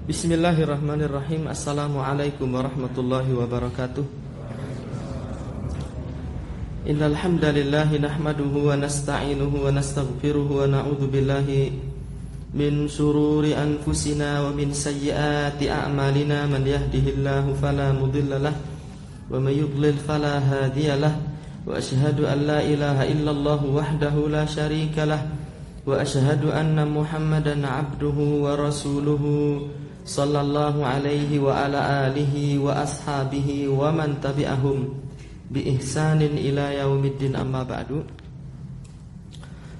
Bismillahirrahmanirrahim. Assalamualaikum warahmatullahi wabarakatuh. Innal hamdalillahi nahmaduhu wa nasta'inuhu wa nastaghfiruhu wa na'udzu billahi min shururi anfusina wa min sayyiati a'malina. Man yahdihillahu fala mudilla lahu wa may yudlil fala hadiyalah. Wa asyhadu an la ilaha illallah wahdahu la syarika lah wa asyhadu anna Muhammadan 'abduhu wa rasuluhu sallallahu alaihi wa ala alihi wa ashabihi wa man tabi'ahum bi ihsanin ila yaumiddin, amma ba'du.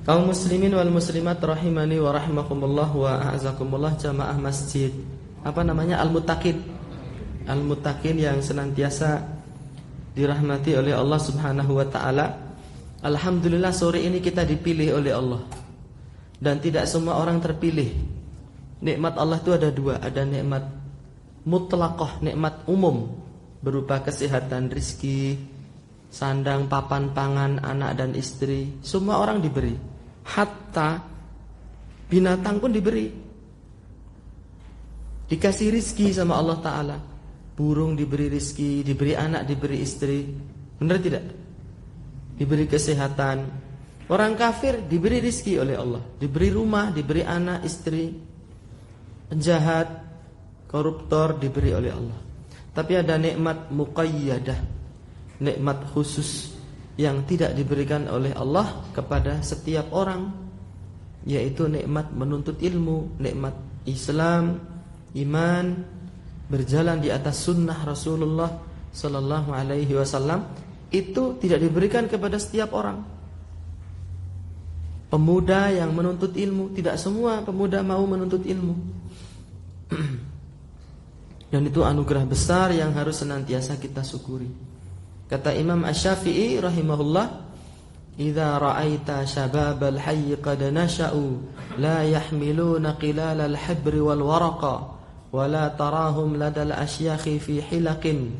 Kaum muslimin wal muslimat rahimani wa rahimakumullah wa a'azakumullah, jamaah masjid Al-Muttaqin. Al-Muttaqin yang senantiasa dirahmati oleh Allah Subhanahu wa taala. Alhamdulillah, sore ini kita dipilih oleh Allah. Dan tidak semua orang terpilih. Nikmat Allah itu ada dua. Ada nikmat mutlaqah, nikmat umum, berupa kesehatan, rizki, sandang, papan, pangan, anak dan istri. Semua orang diberi. Hatta binatang pun diberi. Dikasih rizki sama Allah Ta'ala. Burung diberi rizki, diberi anak, diberi istri. Benar tidak? Diberi kesehatan. Orang kafir diberi rizki oleh Allah. Diberi rumah, diberi anak, istri. Penjahat, koruptor diberi oleh Allah. Tapi ada nikmat muqayyadah, nikmat khusus yang tidak diberikan oleh Allah kepada setiap orang, yaitu nikmat menuntut ilmu, nikmat Islam, iman, berjalan di atas sunnah Rasulullah sallallahu alaihi wasallam. Itu tidak diberikan kepada setiap orang. Pemuda yang menuntut ilmu, tidak semua pemuda mau menuntut ilmu. Dan itu anugerah besar yang harus senantiasa kita syukuri. Kata Imam Asy-Syafi'i rahimahullah, "Idza ra'aita syababal hayy qad nasha'u la yahmiluna qilalal habri wal waraqa wa la tarahum ladal asyakhi fi hilaqin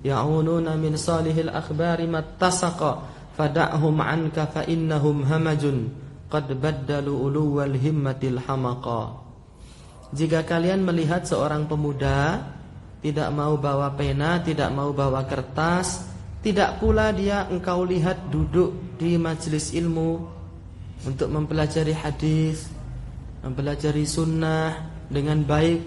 ya'ununa min salihil akhbari mattasaqa fada'hum 'anka fa innahum hamajun qad baddalu uluwal himmatil hamaqa." Jika kalian melihat seorang pemuda tidak mau bawa pena, tidak mau bawa kertas, tidak pula dia engkau lihat duduk di majelis ilmu untuk mempelajari hadis, mempelajari sunnah dengan baik,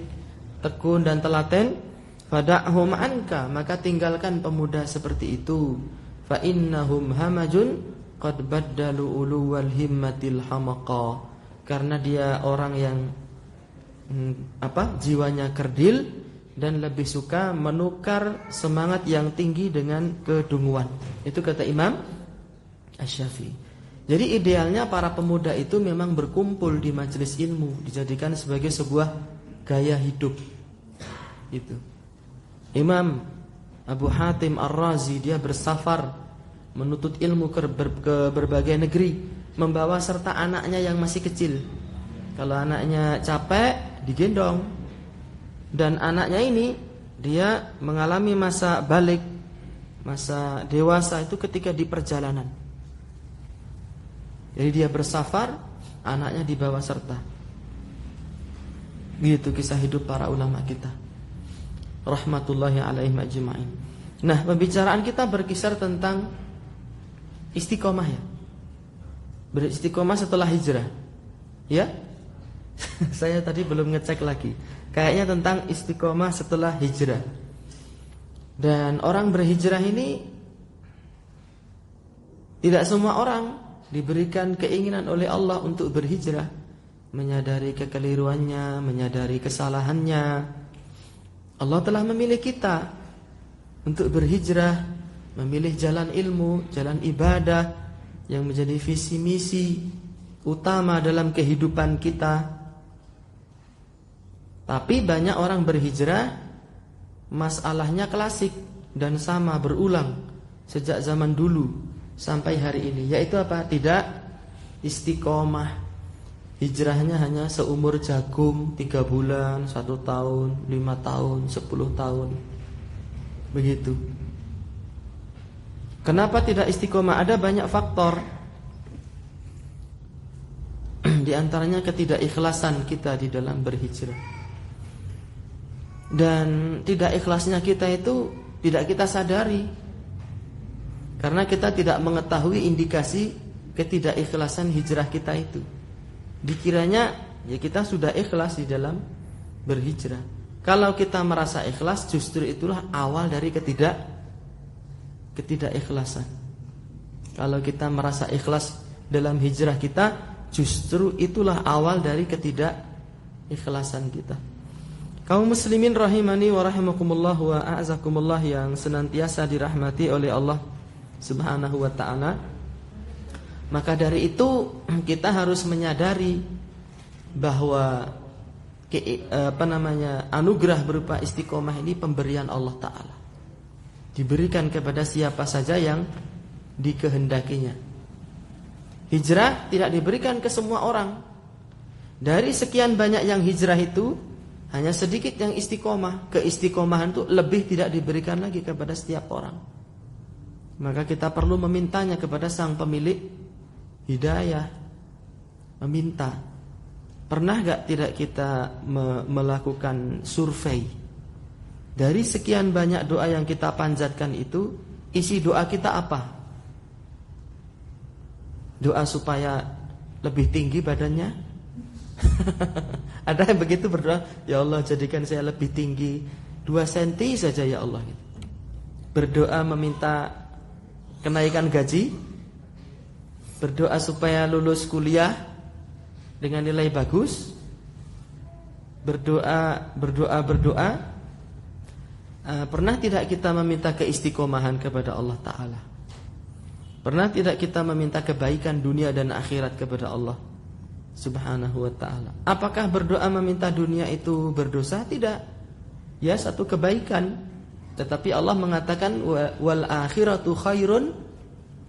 tekun dan telaten, fada'hum anka, maka tinggalkan pemuda seperti itu. Fa innahum hamajun qad baddalu uluwal himmatil hamaqa, karena dia orang yang jiwanya kerdil dan lebih suka menukar semangat yang tinggi dengan kedunguan. Itu kata Imam Asy-Syafi'i. Jadi idealnya para pemuda itu memang berkumpul di majelis ilmu, dijadikan sebagai sebuah gaya hidup. Itu. Imam Abu Hatim Ar-Razi, dia bersafar menuntut ilmu ke berbagai negeri, membawa serta anaknya yang masih kecil. Kalau anaknya capek, digendong. Dan anaknya ini dia mengalami masa balik, masa dewasa itu ketika di perjalanan. Jadi dia bersafar, anaknya dibawa serta. Begitu kisah hidup para ulama kita, rahmatullahi alaihim ajma'in. Nah, pembicaraan kita berkisar tentang istiqomah ya. Beristiqomah setelah hijrah. Ya? Saya tadi belum ngecek lagi. Kayaknya tentang istiqomah setelah hijrah. Dan orang berhijrah ini tidak semua orang diberikan keinginan oleh Allah untuk berhijrah, menyadari kekeliruannya, menyadari kesalahannya. Allah telah memilih kita untuk berhijrah, memilih jalan ilmu, jalan ibadah yang menjadi visi misi utama dalam kehidupan kita. Tapi banyak orang berhijrah, masalahnya klasik dan sama berulang sejak zaman dulu sampai hari ini, yaitu apa? Tidak istiqomah. Hijrahnya hanya seumur jagung, 3 bulan, 1 tahun, 5 tahun, 10 tahun. Begitu. Kenapa tidak istiqomah? Ada banyak faktor. Di antaranya ketidakikhlasan kita di dalam berhijrah. Dan tidak ikhlasnya kita itu tidak kita sadari, karena kita tidak mengetahui indikasi ketidakikhlasan hijrah kita itu. Dikiranya ya kita sudah ikhlas di dalam berhijrah. Kalau kita merasa ikhlas, justru itulah awal dari ketidakikhlasan. Kalau kita merasa ikhlas dalam hijrah kita, justru itulah awal dari ketidakikhlasan kita. Kaum muslimin rahimani wa rahimakumullah wa a'azakumullah yang senantiasa dirahmati oleh Allah Subhanahu wa ta'ala. Maka dari itu kita harus menyadari bahwa anugerah berupa istiqomah ini pemberian Allah Ta'ala, diberikan kepada siapa saja yang dikehendakinya. Hijrah tidak diberikan ke semua orang. Dari sekian banyak yang hijrah itu, hanya sedikit yang istiqomah. Keistiqomahan itu lebih tidak diberikan lagi kepada setiap orang. Maka kita perlu memintanya kepada sang pemilik hidayah. Meminta. Pernah gak tidak kita melakukan survei? Dari sekian banyak doa yang kita panjatkan itu, isi doa kita apa? Doa supaya lebih tinggi badannya? Ada yang begitu berdoa, ya Allah jadikan saya lebih tinggi 2 cm saja ya Allah. Berdoa meminta kenaikan gaji, berdoa supaya lulus kuliah dengan nilai bagus, berdoa. Pernah tidak kita meminta keistiqomahan kepada Allah Ta'ala? Pernah tidak kita meminta kebaikan dunia dan akhirat kepada Allah Subhanahu wa ta'ala? Apakah berdoa meminta dunia itu berdosa? Tidak. Ya, satu kebaikan. Tetapi Allah mengatakan wal akhiratu khairun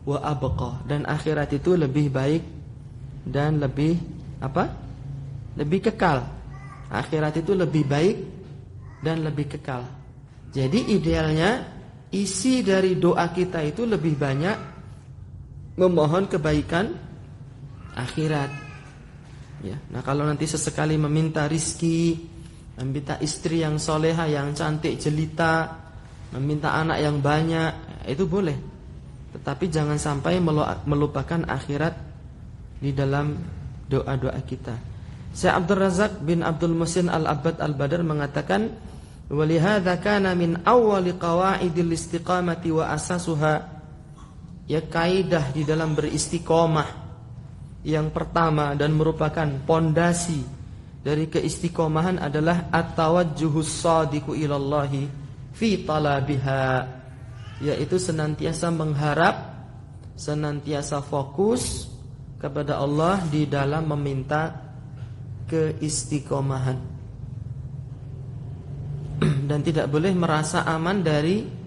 wa abqa. Dan akhirat itu lebih baik dan lebih apa? Lebih kekal. Akhirat itu lebih baik dan lebih kekal. Jadi idealnya isi dari doa kita itu lebih banyak memohon kebaikan akhirat. Ya, nah kalau nanti sesekali meminta rizki, meminta istri yang soleha, yang cantik, jelita, meminta anak yang banyak, itu boleh. Tetapi jangan sampai melupakan akhirat di dalam doa-doa kita. Syekh Abdul Razak bin Abdul Muhsin Al-Abbad Al-Badr mengatakan, "Walihadza kana min awwali qawaidil istiqamati wa asasuha." Ya, kaidah di dalam beristiqomah yang pertama dan merupakan pondasi dari keistiqomahan adalah at-tawajjuhus shadiqu ilallahi fi talabiha, yaitu senantiasa mengharap, senantiasa fokus kepada Allah di dalam meminta keistiqomahan. Dan tidak boleh merasa aman dari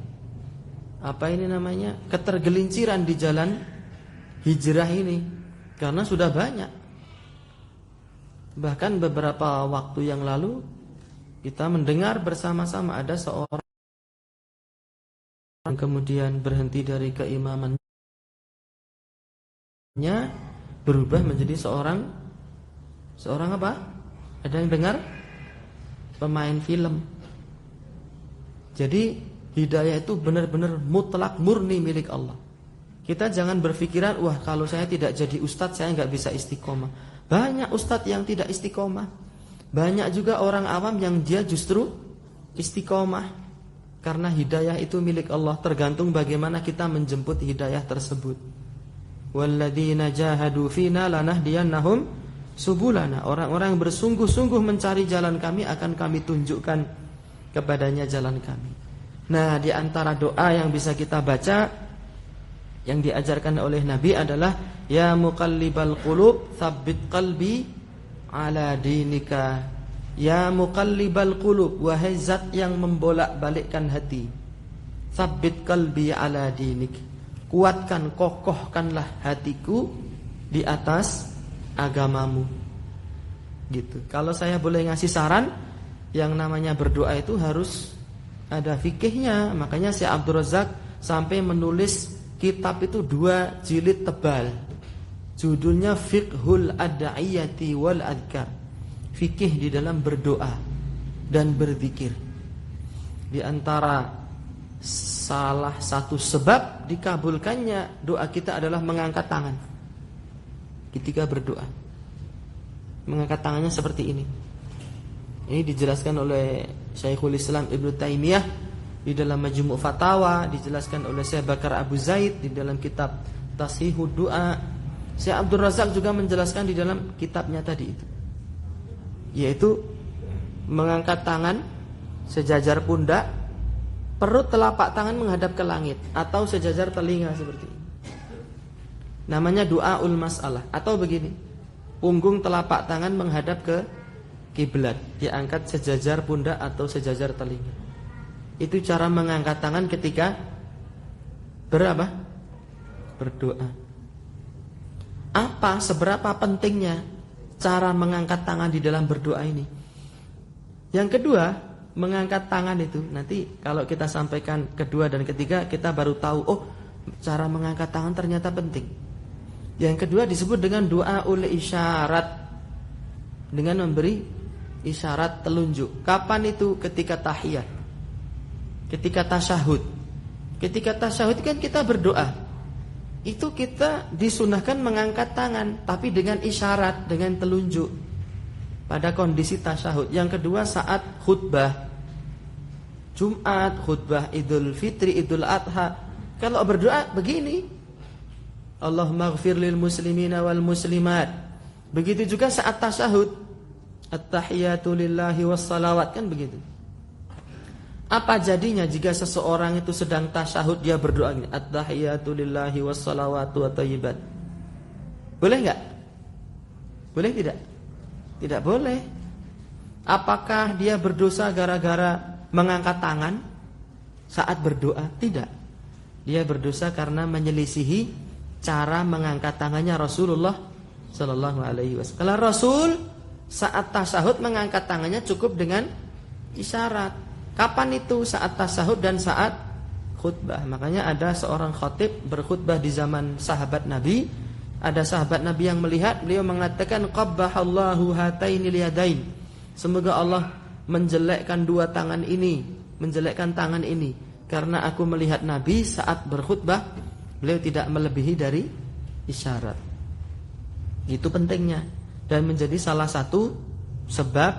ketergelinciran di jalan hijrah ini. Karena sudah banyak. Bahkan beberapa waktu yang lalu kita mendengar bersama-sama ada seorang yang kemudian berhenti dari keimamannya, berubah menjadi seorang apa? Ada yang dengar? Pemain film. Jadi hidayah itu benar-benar mutlak murni milik Allah. Kita jangan berpikiran, wah kalau saya tidak jadi ustadz saya nggak bisa istiqomah. Banyak ustadz yang tidak istiqomah. Banyak juga orang awam yang dia justru istiqomah. Karena hidayah itu milik Allah, tergantung bagaimana kita menjemput hidayah tersebut. Walladzina jahadu fina lanahdiyannahum subulana. Orang-orang yang bersungguh-sungguh mencari jalan kami akan kami tunjukkan kepadanya jalan kami. Nah, di antara doa yang bisa kita baca yang diajarkan oleh Nabi adalah ya muqallibal qulub tsabbit qalbi ala dinika. Ya muqallibal qulub, wahai zat yang membolak-balikkan hati, tsabbit qalbi ala dinik, kuatkan, kokohkanlah hatiku di atas agamamu. Gitu. Kalau saya boleh ngasih saran, yang namanya berdoa itu harus ada fikihnya. Makanya Syekh Abdul Razak sampai menulis kitab itu 2 jilid tebal. Judulnya Fiqhul Ad'iyati wal Adhkar. Fikih di dalam berdoa dan berzikir. Di antara salah satu sebab dikabulkannya doa kita adalah mengangkat tangan ketika berdoa. Mengangkat tangannya seperti ini. Ini dijelaskan oleh Syekhul Islam Ibnu Taimiyah di dalam Majmu' Fatawa, dijelaskan oleh Syekh Bakar Abu Zaid di dalam kitab Tashihud Du'a. Syekh Abdul Razak juga menjelaskan di dalam kitabnya tadi itu, yaitu mengangkat tangan sejajar pundak, perut telapak tangan menghadap ke langit, atau sejajar telinga seperti ini. Namanya du'aul mas'alah. Atau begini, punggung telapak tangan menghadap ke kiblat, diangkat sejajar pundak atau sejajar telinga. Itu cara mengangkat tangan ketika berdoa. Apa, seberapa pentingnya cara mengangkat tangan di dalam berdoa ini? Yang kedua, mengangkat tangan itu nanti kalau kita sampaikan kedua dan ketiga, kita baru tahu, oh, cara mengangkat tangan ternyata penting. Yang kedua disebut dengan doa ul isyarat, dengan memberi isyarat telunjuk. Kapan itu? Ketika tahiyat, ketika tasyahud. Ketika tasyahud kan kita berdoa, itu kita disunahkan mengangkat tangan, tapi dengan isyarat, dengan telunjuk pada kondisi tasyahud. Yang kedua saat khutbah Jumat, khutbah Idul Fitri, Idul Adha, kalau berdoa begini, Allahumma ighfir lil muslimina wal muslimat. Begitu juga saat tasyahud, at-tahiyatu lillahi wassalawat, kan begitu. Apa jadinya jika seseorang itu sedang tasyahud dia berdoa gini, at-tahiyatu lillahi wassalawatu wathayyibat? Boleh enggak? Boleh tidak? Tidak boleh. Apakah dia berdosa gara-gara mengangkat tangan saat berdoa? Tidak. Dia berdosa karena menyelisihi cara mengangkat tangannya Rasulullah sallallahu alaihi wasallam. Kalau Rasul saat tasyahud mengangkat tangannya cukup dengan isyarat. Kapan itu? Saat tasyahud dan saat khutbah. Makanya ada seorang khatib berkhutbah di zaman sahabat Nabi. Ada sahabat Nabi yang melihat, beliau mengatakan qabbahallahu hatainil yadain. Semoga Allah menjelekkan dua tangan ini, menjelekkan tangan ini, karena aku melihat Nabi saat berkhutbah beliau tidak melebihi dari isyarat. Itu pentingnya dan menjadi salah satu sebab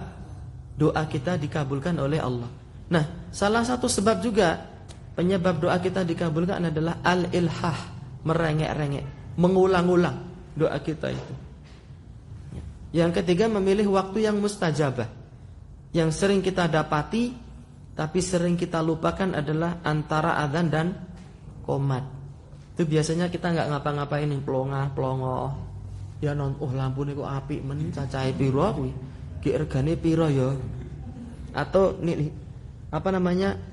doa kita dikabulkan oleh Allah. Nah, salah satu sebab juga penyebab doa kita dikabulkan adalah al-ilhah, merengek-rengek, mengulang-ulang doa kita itu. Yang ketiga, memilih waktu yang mustajabah. Yang sering kita dapati tapi sering kita lupakan adalah antara adzan dan qomat. Itu biasanya kita nggak ngapa-ngapain, plongoh. Ya lampu niku apik men, cacahe piro kuwi? Ki regane piro ya? Atau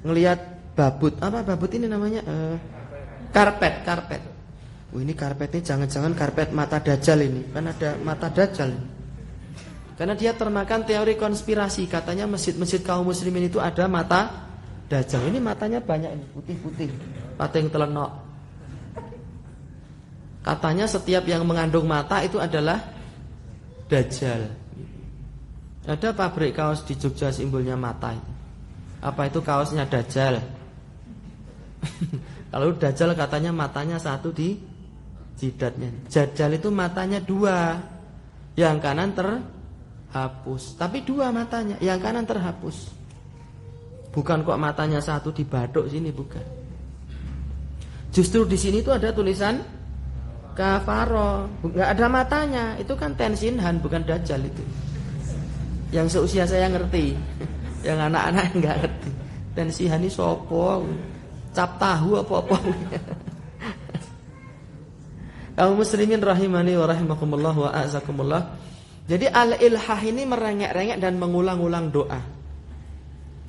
ngelihat babut. Apa babut ini namanya? Karpet. Ini karpetnya jangan-jangan karpet mata dajjal ini. Kan ada mata dajjal. Karena dia termakan teori konspirasi, katanya masjid-masjid kaum muslimin itu ada mata dajjal. Ini matanya banyak ini, putih-putih, pating telenok. Katanya setiap yang mengandung mata itu adalah dajjal. Ada pabrik kaos di Jogja simbolnya mata itu. Apa itu kaosnya dajjal? Kalau dajjal katanya matanya satu di jidatnya. Dajjal itu matanya dua, yang kanan terhapus. Tapi dua matanya, yang kanan terhapus. Bukan kok matanya satu di bathuk sini, bukan. Justru di sini tuh ada tulisan kafaro, nggak ada matanya. Itu kan tensinhan, bukan dajjal itu. Yang seusia saya ngerti, yang anak-anak nggak ngerti. Tensinhan ini sopo, cap tahu apa-apa. Kaum muslimin rahimani wa rahimakumullah wa a'zakumullah. Jadi al-ilhah ini merengek-rengek dan mengulang-ulang doa.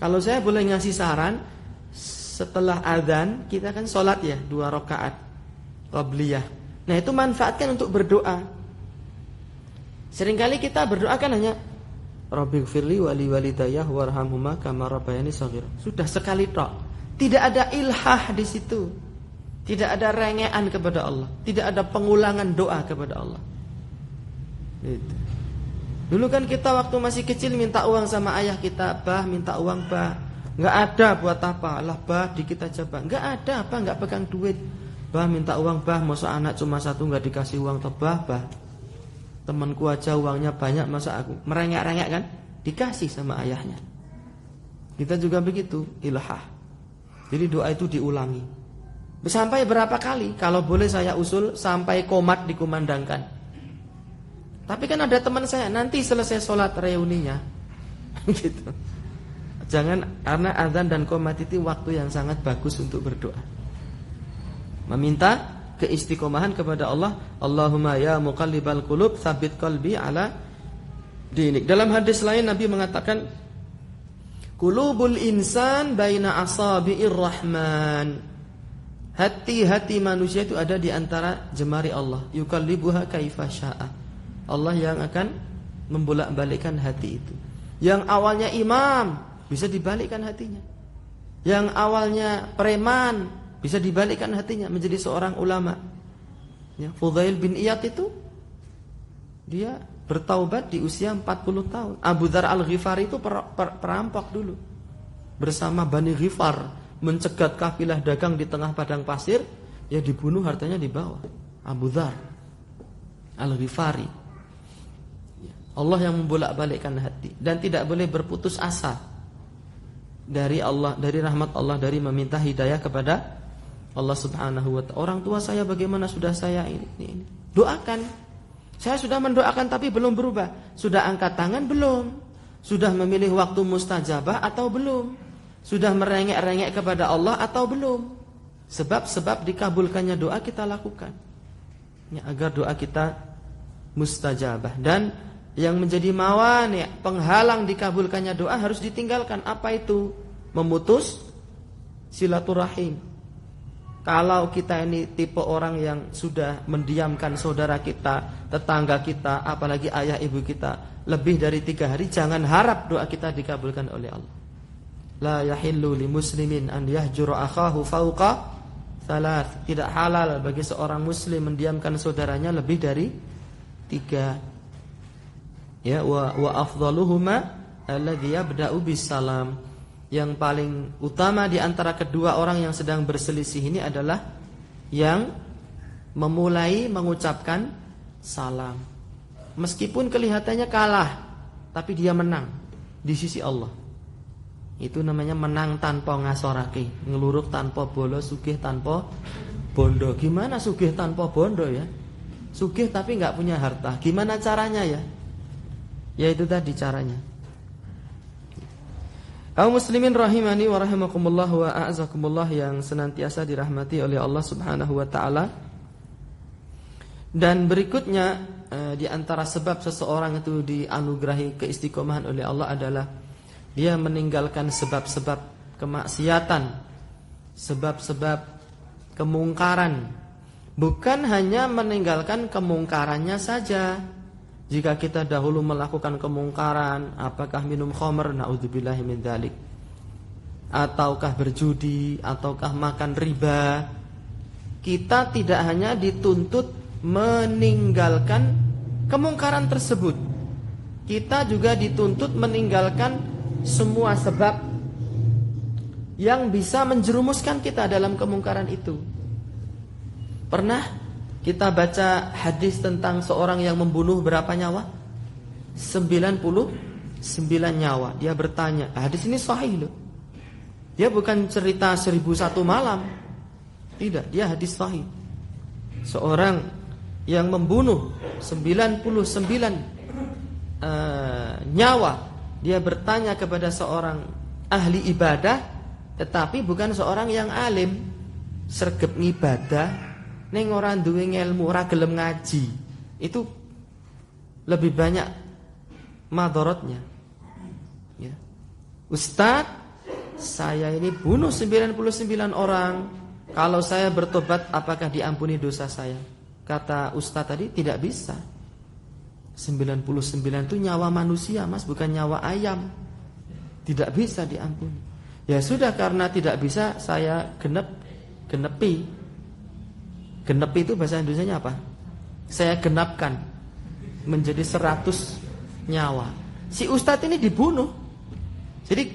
Kalau saya boleh ngasih saran, setelah adzan kita kan sholat ya 2 rakaat qabliyah. Nah itu manfaatkan untuk berdoa. Seringkali kita berdoa kan hanya Rabbighfirli wali walidayah warhamhuma kama rabbayani shaghira. Sudah sekali tok. Tidak ada ilhah di situ. Tidak ada rengean kepada Allah. Tidak ada pengulangan doa kepada Allah. Gitu. Dulu kan kita waktu masih kecil minta uang sama ayah kita, bah minta uang bah. Nggak ada buat apa? Lah bah dikit aja bah. Nggak ada apa? Nggak pegang duit. Bah minta uang bah, masa anak cuma satu nggak dikasih uang toh bah. Temanku aja uangnya banyak, masa aku merengek-rengek kan? Dikasih sama ayahnya. Kita juga begitu, ilhah. Jadi doa itu diulangi. Sampai berapa kali? Kalau boleh saya usul sampai komat dikumandangkan. Tapi kan ada teman saya nanti selesai sholat reuninya, gitu. Jangan, karena azan dan qomat itu waktu yang sangat bagus untuk berdoa. Meminta keistiqomahan kepada Allah. Allahumma ya muqallibal qulub tsabbit qalbi ala dinik. Dalam hadis lain Nabi mengatakan, qulubul insan baina asabi'ir rahman. Hati-hati manusia itu ada di antara jemari Allah. Yuqallibuha kaifa syaa. Allah yang akan membolak-balikkan hati itu. Yang awalnya imam bisa dibalikkan hatinya. Yang awalnya preman bisa dibalikkan hatinya menjadi seorang ulama. Ya, Fudail bin Iyad itu dia bertaubat di usia 40 tahun. Abu Dzar Al-Ghifari itu perampok dulu. Bersama Bani Ghifar mencegat kafilah dagang di tengah padang pasir, ya dibunuh, hartanya dibawa. Abu Dzar Al-Ghifari. Allah yang membolak-balikkan hati dan tidak boleh berputus asa dari Allah, dari rahmat Allah, dari meminta hidayah kepada Allah Subhanahu wa ta'ala. Orang tua saya bagaimana, sudah saya ini. Doakan. Saya sudah mendoakan tapi belum berubah. Sudah angkat tangan belum? Sudah memilih waktu mustajabah atau belum? Sudah merengek-rengek kepada Allah atau belum? Sebab-sebab dikabulkannya doa kita lakukan, ya, agar doa kita mustajabah. Dan yang menjadi mawani, penghalang dikabulkannya doa harus ditinggalkan. Apa itu? Memutus silaturahim. Kalau kita ini tipe orang yang sudah mendiamkan saudara kita, tetangga kita, apalagi ayah ibu kita lebih dari 3 hari, jangan harap doa kita dikabulkan oleh Allah. La yahillu li muslimin an yahjura akhahu fauqa thalath. Tidak halal bagi seorang muslim mendiamkan saudaranya lebih dari 3. Ya, wa afdaluhuma alladhi yabda'u bisalam. Yang paling utama di antara kedua orang yang sedang berselisih ini adalah yang memulai mengucapkan salam. Meskipun kelihatannya kalah, tapi dia menang di sisi Allah. Itu namanya menang tanpa ngasorake, ngeluruk tanpa bolo, sugih tanpa bondo. Gimana sugih tanpa bondo ya? Sugih tapi nggak punya harta. Gimana caranya ya? Ya itu tadi caranya. Kaum muslimin rahimani wa rahimakumullah wa a'azakumullah yang senantiasa dirahmati oleh Allah Subhanahu wa taala. Dan berikutnya di antara sebab seseorang itu dianugerahi keistiqomahan oleh Allah adalah dia meninggalkan sebab-sebab kemaksiatan, sebab-sebab kemungkaran. Bukan hanya meninggalkan kemungkarannya saja. Jika kita dahulu melakukan kemungkaran, apakah minum khamr, naudzubillahi min dzalik, ataukah berjudi, ataukah makan riba, kita tidak hanya dituntut meninggalkan kemungkaran tersebut, kita juga dituntut meninggalkan semua sebab yang bisa menjerumuskan kita dalam kemungkaran itu. Pernah kita baca hadis tentang seorang yang membunuh berapa nyawa? 99 nyawa. Dia bertanya, hadis ini sahih loh. Dia bukan cerita 1001 malam. Tidak, dia hadis sahih. Seorang yang membunuh 99 nyawa. Dia bertanya kepada seorang ahli ibadah, tetapi bukan seorang yang alim. Sregep ngibadah ning ora duwe ilmu, ora gelem ngaji. Itu lebih banyak madharatnya. Ya. Ustaz, saya ini bunuh 99 orang. Kalau saya bertobat, apakah diampuni dosa saya? Kata Ustaz tadi, tidak bisa. 99 itu nyawa manusia, Mas, bukan nyawa ayam. Tidak bisa diampuni. Ya sudah, karena tidak bisa, saya genepi. Genepi itu bahasa Indonesianya apa? Saya genapkan menjadi 100 nyawa. Si Ustadz ini dibunuh. Jadi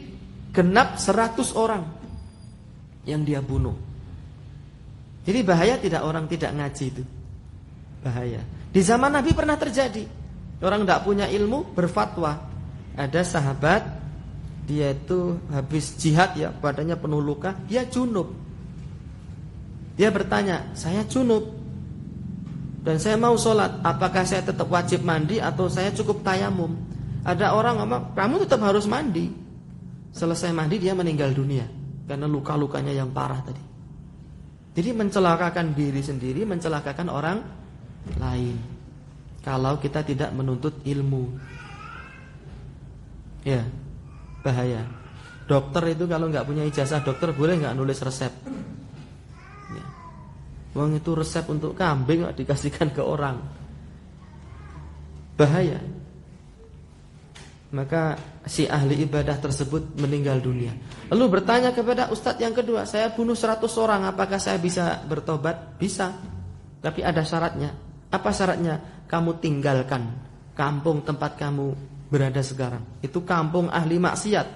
genap 100 orang yang dia bunuh. Jadi bahaya tidak orang tidak ngaji itu? Bahaya. Di zaman Nabi pernah terjadi. Orang tidak punya ilmu berfatwa. Ada sahabat, dia itu habis jihad ya, badannya penuh luka, dia junub. Dia bertanya, saya junub dan saya mau sholat, apakah saya tetap wajib mandi atau saya cukup tayamum? Ada orang ngomong, kamu tetap harus mandi. Selesai mandi dia meninggal dunia karena luka-lukanya yang parah tadi. Jadi mencelakakan diri sendiri, mencelakakan orang lain kalau kita tidak menuntut ilmu. Ya, bahaya. Dokter itu kalau nggak punya ijazah dokter boleh nggak nulis resep? Ya. Uang itu resep untuk kambing nggak dikasihkan ke orang. Bahaya. Maka si ahli ibadah tersebut meninggal dunia. Lalu bertanya kepada ustadz yang kedua, saya bunuh 100 orang, apakah saya bisa bertobat? Bisa. Tapi ada syaratnya. Apa syaratnya? Kamu tinggalkan kampung tempat kamu berada sekarang. Itu kampung ahli maksiat.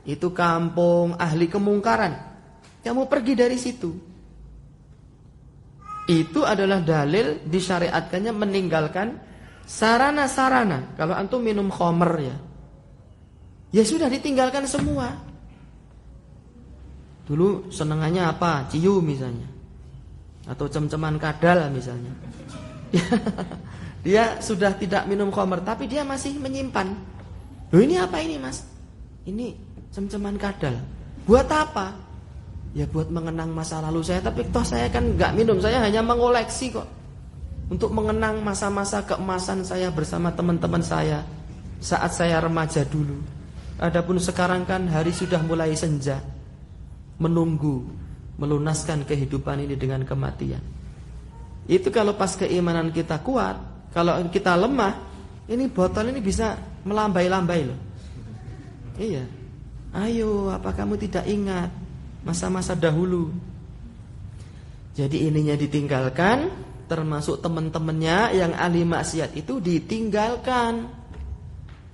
Itu kampung ahli kemungkaran. Kamu pergi dari situ. Itu adalah dalil disyariatkannya meninggalkan sarana-sarana. Kalau antum minum khamr ya sudah ditinggalkan semua. Dulu senengannya apa? Ciu misalnya, atau cem-ceman kadal misalnya. Dia sudah tidak minum khamr, tapi dia masih menyimpan. Loh, ini apa ini mas? Ini cem-ceman kadal. Buat apa? Ya buat mengenang masa lalu saya. Tapi toh saya kan gak minum, saya hanya mengoleksi kok. Untuk mengenang masa-masa keemasan saya bersama teman-teman saya saat saya remaja dulu. Adapun sekarang kan hari sudah mulai senja, menunggu melunaskan kehidupan ini dengan kematian. Itu kalau pas keimanan kita kuat. Kalau kita lemah, ini botol ini bisa melambai-lambai loh. Iya. Ayo, apa kamu tidak ingat masa-masa dahulu? Jadi ininya ditinggalkan, termasuk teman-temannya yang ahli maksiat itu ditinggalkan.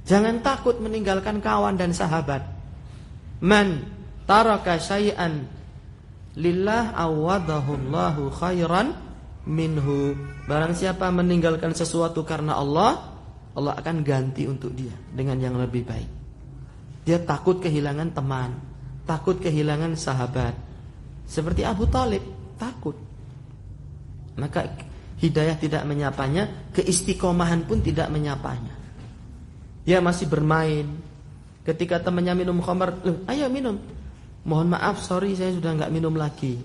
Jangan takut meninggalkan kawan dan sahabat. Man taraka syai'an lillah awadahullahu khairan minhu. Barang siapa meninggalkan sesuatu karena Allah, Allah akan ganti untuk dia dengan yang lebih baik. Dia takut kehilangan teman, takut kehilangan sahabat. Seperti Abu Thalib, takut. Maka hidayah tidak menyapanya, keistiqomahan pun tidak menyapanya. Dia masih bermain. Ketika temannya minum khamr, ayo minum. Mohon maaf, sorry saya sudah enggak minum lagi.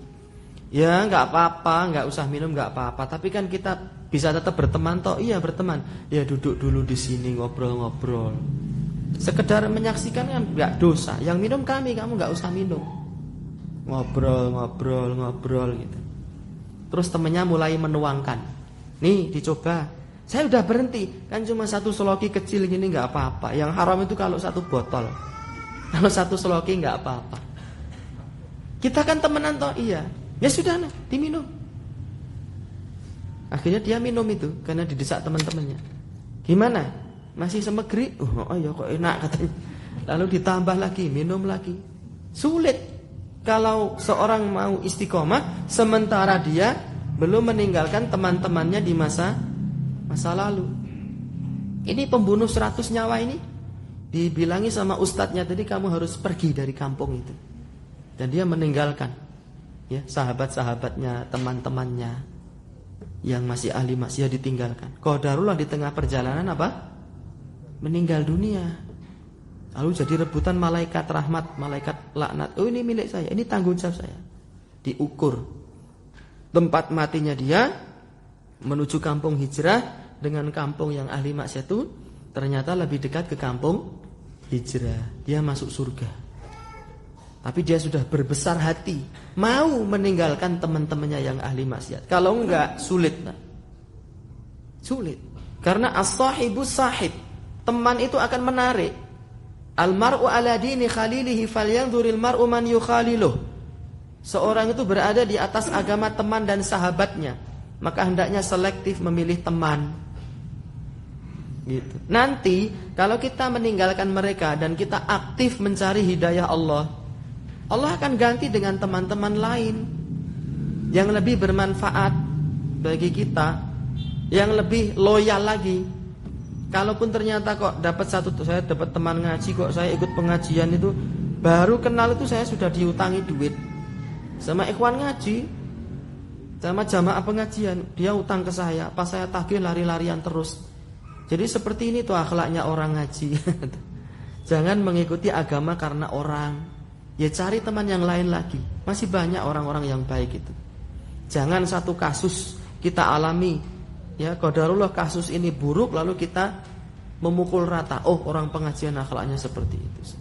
Ya enggak apa-apa, enggak usah minum enggak apa-apa. Tapi kan kita bisa tetap berteman toh. Iya berteman. Ya duduk dulu di sini ngobrol-ngobrol. Sekedar menyaksikan kan enggak dosa. Yang minum kami, kamu enggak usah minum. Ngobrol gitu. Terus temannya mulai menuangkan. Nih dicoba. Saya udah berhenti. Kan cuma satu seloki kecil gini enggak apa-apa. Yang haram itu kalau satu botol. Kalau satu seloki enggak apa-apa. Kita kan temenan toh, iya. Ya sudah nah, diminum. Akhirnya dia minum itu karena didesak teman-temannya. Gimana? Masih semegri? Oh ya kok enak katanya. Lalu ditambah lagi, minum lagi. Sulit kalau seorang mau istiqomah sementara dia belum meninggalkan teman-temannya di masa lalu. Ini pembunuh 100 nyawa ini dibilangi sama ustadznya tadi, kamu harus pergi dari kampung itu. Dan dia meninggalkan ya sahabat-sahabatnya, teman-temannya yang masih ahli maksiat ditinggalkan. Qadarullah di tengah perjalanan apa? Meninggal dunia. Lalu jadi rebutan malaikat rahmat, malaikat laknat. Oh ini milik saya, ini tanggung jawab saya. Diukur tempat matinya dia menuju kampung hijrah dengan kampung yang ahli maksiat itu ternyata lebih dekat ke kampung hijrah. Dia masuk surga. Tapi dia sudah berbesar hati mau meninggalkan teman-temannya yang ahli maksiat. Kalau enggak sulit. Sulit. Karena as-sahibu sahib. Teman itu akan menarik. Al-mar'u ala dini khalilihi falyanzuril mar'u man yukhaliluh. Seorang itu berada di atas agama teman dan sahabatnya. Maka hendaknya selektif memilih teman. Gitu. Nanti Kalau kita meninggalkan mereka dan kita aktif mencari hidayah Allah, Allah akan ganti dengan teman-teman lain yang lebih bermanfaat bagi kita, yang lebih loyal lagi. Kalaupun ternyata kok saya dapat teman ngaji, kok saya ikut pengajian itu, baru kenal itu saya sudah diutangi duit sama ikhwan ngaji, sama jamaah pengajian, dia utang ke saya, pas saya tagih lari-larian terus. Jadi seperti ini tuh akhlaknya orang ngaji. Jangan mengikuti agama karena orang. Ya cari teman yang lain lagi. Masih banyak orang-orang yang baik itu. Jangan satu kasus kita alami, ya qadarullah kasus ini buruk lalu kita memukul rata. Oh, orang pengajian akhlaknya seperti itu.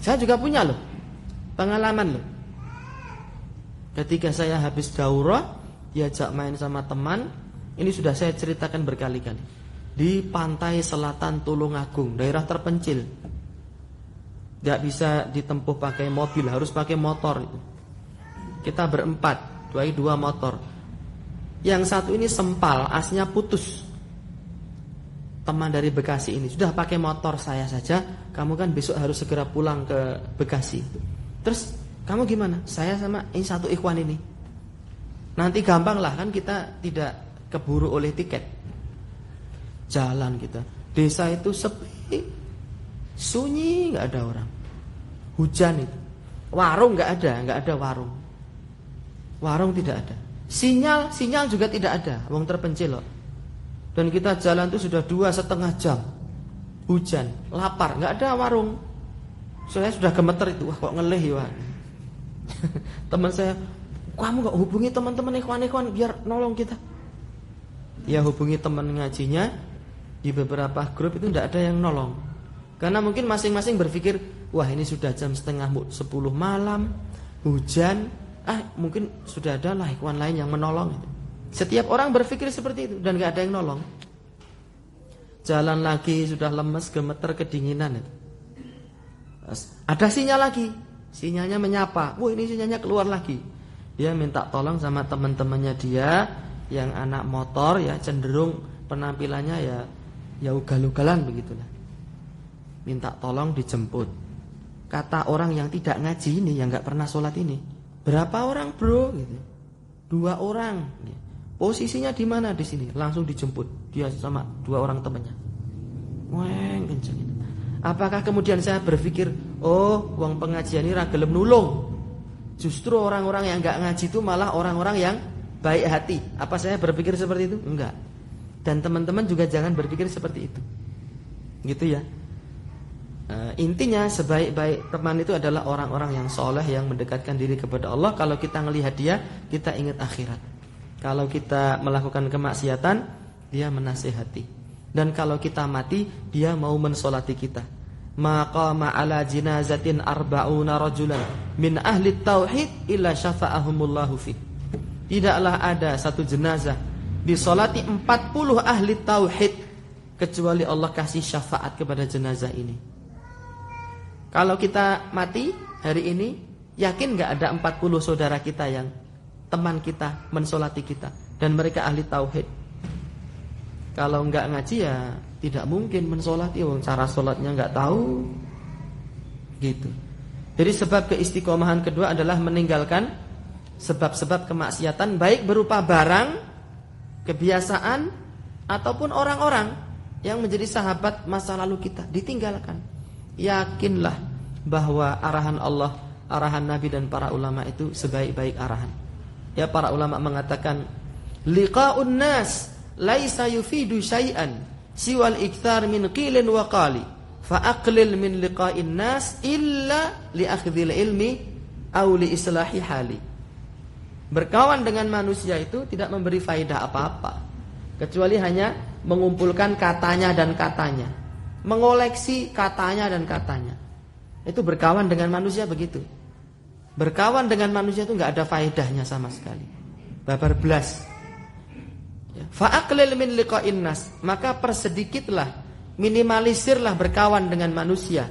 Saya juga punya loh pengalaman loh. Ketika saya habis daurah, diajak main sama teman, ini sudah saya ceritakan berkali-kali. Di pantai selatan Tulungagung, daerah terpencil. Tidak bisa ditempuh pakai mobil, harus pakai motor itu. Kita berempat, dua motor. Yang satu ini sempal, asnya putus. Teman dari Bekasi ini sudah pakai motor saya saja. Kamu kan besok harus segera pulang ke Bekasi. Terus kamu gimana? Saya sama ini satu ikhwan ini. Nanti gampang lah, kan kita tidak keburu oleh tiket. Jalan kita, desa itu sepi, sunyi, nggak ada orang. Hujan itu, warung nggak ada warung. Warung tidak ada. Sinyal juga tidak ada. Wong terpencil loh. Dan kita jalan itu sudah 2,5 jam. Hujan, lapar, nggak ada warung. Saya sudah gemeter itu, wah kok ngelih ya. Teman saya, kamu nggak hubungi teman-teman ikhwan biar nolong kita. Ya hubungi teman ngajinya. Di beberapa grup itu tidak ada yang nolong. Karena mungkin masing-masing berpikir, wah ini sudah jam 9:30 malam, hujan, mungkin sudah ada lah ikhwan lain yang menolong itu. Setiap orang berpikir seperti itu dan gak ada yang nolong. Jalan lagi sudah lemes, gemeter, kedinginan itu. Ada sinyal lagi, sinyalnya menyapa. Wah ini sinyalnya keluar lagi. Dia minta tolong sama teman-temannya dia yang anak motor, ya cenderung penampilannya ya ugal-ugalan begitulah. Minta tolong dijemput. Kata orang yang tidak ngaji ini, yang gak pernah sholat ini, berapa orang bro? Gitu. 2 orang. Posisinya di mana di sini? Langsung dijemput. Dia sama 2 orang temannya. Weng kenceng itu. Apakah kemudian saya berpikir, oh, wong pengajian ini ra gelem nulung. Justru orang-orang yang gak ngaji itu malah orang-orang yang baik hati. Apa saya berpikir seperti itu? Enggak. Dan teman-teman juga jangan berpikir seperti itu. Gitu ya. Intinya sebaik-baik teman itu adalah orang-orang yang soleh, yang mendekatkan diri kepada Allah. Kalau kita melihat dia, kita ingat akhirat. Kalau kita melakukan kemaksiatan, dia menasihati. Dan kalau kita mati, dia mau mensolati kita. Maqama ala jinazatin arba'una rajulan min ahli tauhid illa syafa'ahumullahu fi. Tidaklah ada satu jenazah disolati 40 ahli tauhid kecuali Allah kasih syafaat kepada jenazah ini. Kalau kita mati hari ini, yakin gak ada 40 saudara kita yang teman kita mensolati kita dan mereka ahli tauhid? Kalau enggak ngaji ya tidak mungkin mensolati, cara solatnya enggak tahu. Gitu. Jadi sebab keistiqomahan kedua adalah meninggalkan sebab-sebab kemaksiatan, baik berupa barang, kebiasaan, ataupun orang-orang yang menjadi sahabat masa lalu kita, ditinggalkan. Yakinlah bahwa arahan Allah, arahan Nabi dan para ulama itu sebaik-baik arahan. Ya, para ulama mengatakan, liqa'un nas laisa yufidu syai'an siwal ikthar min qilin wa qali fa aqlil min liqa'in nas illa li akhdhil ilmi aw li islahi hali. Berkawan dengan manusia itu tidak memberi faedah apa-apa, kecuali hanya mengumpulkan katanya dan katanya, mengoleksi katanya dan katanya. Itu berkawan dengan manusia begitu. Berkawan dengan manusia itu nggak ada faedahnya sama sekali. Babar blas. Fa'aqlil min liqa'in nas, maka persedikitlah, minimalisirlah berkawan dengan manusia.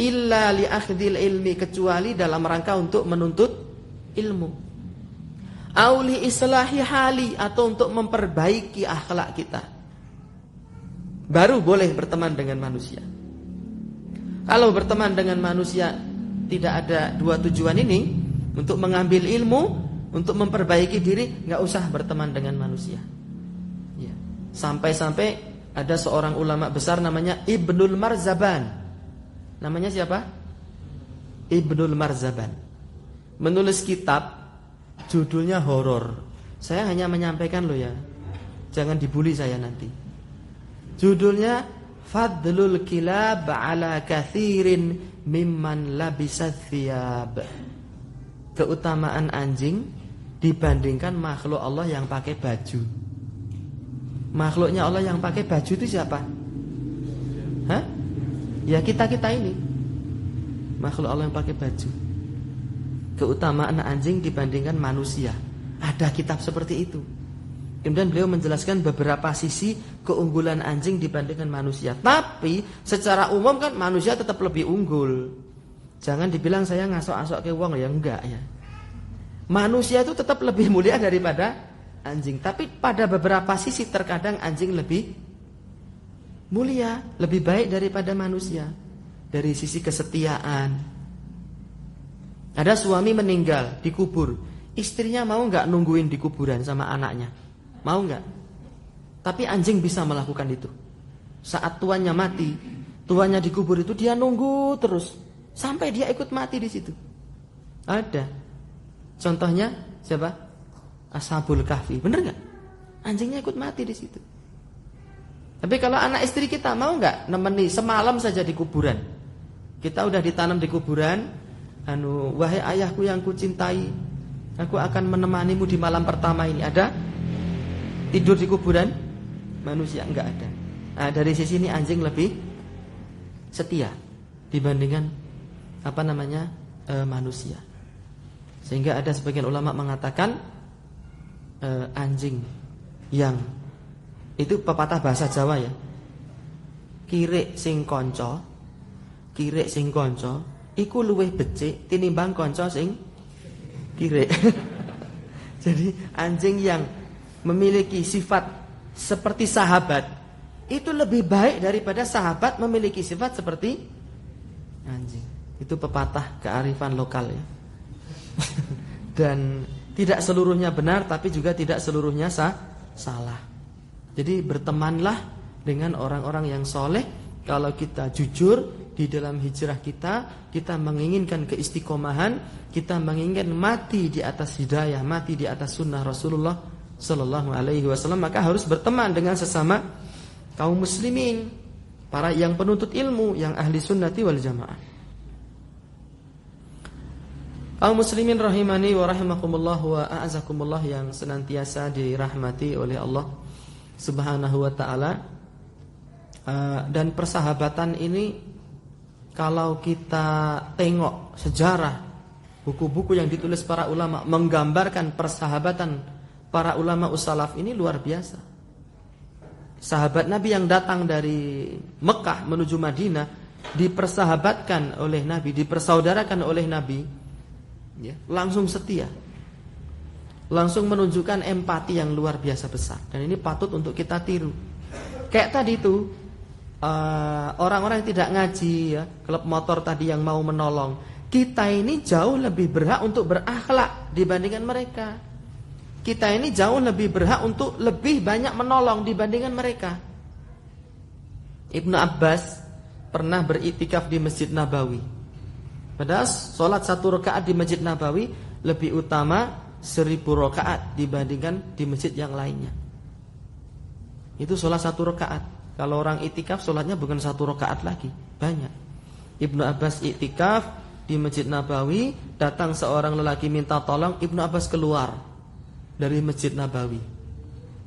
Illa li akhdhil ilmi, kecuali dalam rangka untuk menuntut ilmu. Auli islahi hali, atau untuk memperbaiki akhlak kita. baru boleh berteman dengan manusia. Kalau berteman dengan manusia tidak ada dua tujuan ini, untuk mengambil ilmu, untuk memperbaiki diri, nggak usah berteman dengan manusia. Ya. Sampai-sampai ada seorang ulama besar namanya Ibnul Marzaban. Namanya siapa? Ibnul Marzaban. Menulis kitab, judulnya horor. Saya hanya menyampaikan loh ya, jangan dibully saya nanti. Judulnya Fadlul Kilab ala Kathirin Mimman Labisat Thiyab. Keutamaan anjing dibandingkan makhluk Allah yang pakai baju. Makhluknya Allah yang pakai baju itu siapa? Hah? Ya kita-kita ini. Makhluk Allah yang pakai baju. Keutamaan anjing dibandingkan manusia. Ada kitab seperti itu. Kemudian beliau menjelaskan beberapa sisi keunggulan anjing dibandingkan manusia. Tapi secara umum kan manusia tetap lebih unggul. Jangan dibilang saya ngasok-asok ke wong ya, enggak ya. Manusia itu tetap lebih mulia daripada anjing. Tapi pada beberapa sisi terkadang anjing lebih mulia, lebih baik daripada manusia. Dari sisi kesetiaan. Ada suami meninggal dikubur, istrinya mau enggak nungguin di kuburan sama anaknya? Mau enggak? Tapi anjing bisa melakukan itu. Saat tuannya mati, tuannya dikubur itu dia nunggu terus sampai dia ikut mati di situ. Ada. Contohnya siapa? Ashabul Kahfi. Bener enggak? Anjingnya ikut mati di situ. Tapi kalau anak istri kita mau enggak nemeni semalam saja di kuburan? Kita udah ditanam di kuburan, wahai ayahku yang kucintai, aku akan menemanimu di malam pertama ini. Ada? Tidur di kuburan? Manusia enggak ada. Nah, dari sisi ini anjing lebih setia dibandingkan manusia. Sehingga ada sebagian ulama mengatakan anjing yang itu pepatah bahasa Jawa ya. Kirik sing kanca iku luwih becik tinimbang kanca sing kirik. Jadi anjing yang memiliki sifat seperti sahabat itu lebih baik daripada sahabat memiliki sifat seperti anjing. Itu pepatah kearifan lokal ya. Dan tidak seluruhnya benar, tapi juga tidak seluruhnya salah. Jadi bertemanlah dengan orang-orang yang soleh. Kalau kita jujur di dalam hijrah kita menginginkan keistiqomahan, kita menginginkan mati di atas hidayah, mati di atas sunnah Rasulullah Sallallahu Alaihi Wasallam, maka harus berteman dengan sesama kaum muslimin, para yang penuntut ilmu, yang ahli sunnati wal jamaah. Kaum muslimin rahimani wa rahimakumullah wa a'azakumullah yang senantiasa dirahmati oleh Allah Subhanahu wa taala. Dan persahabatan ini kalau kita tengok sejarah buku-buku yang ditulis para ulama menggambarkan persahabatan para ulama ussalaf ini luar biasa. Sahabat Nabi yang datang dari Mekah menuju Madinah dipersahabatkan oleh Nabi, dipersaudarakan oleh Nabi ya, langsung setia. Langsung menunjukkan empati yang luar biasa besar. Dan ini patut untuk kita tiru. Kayak tadi itu orang-orang yang tidak ngaji ya, klub motor tadi yang mau menolong, kita ini jauh lebih berhak untuk berakhlak dibandingkan mereka. Kita ini jauh lebih berhak untuk lebih banyak menolong dibandingkan mereka. Ibnu Abbas pernah beriktikaf di Masjid Nabawi. Padahal sholat 1 rakaat di Masjid Nabawi lebih utama 1000 rakaat dibandingkan di masjid yang lainnya. Itu sholat 1 rakaat. Kalau orang iktikaf sholatnya bukan 1 rakaat lagi, banyak. Ibnu Abbas iktikaf di Masjid Nabawi, datang seorang lelaki minta tolong, Ibnu Abbas keluar dari Masjid Nabawi.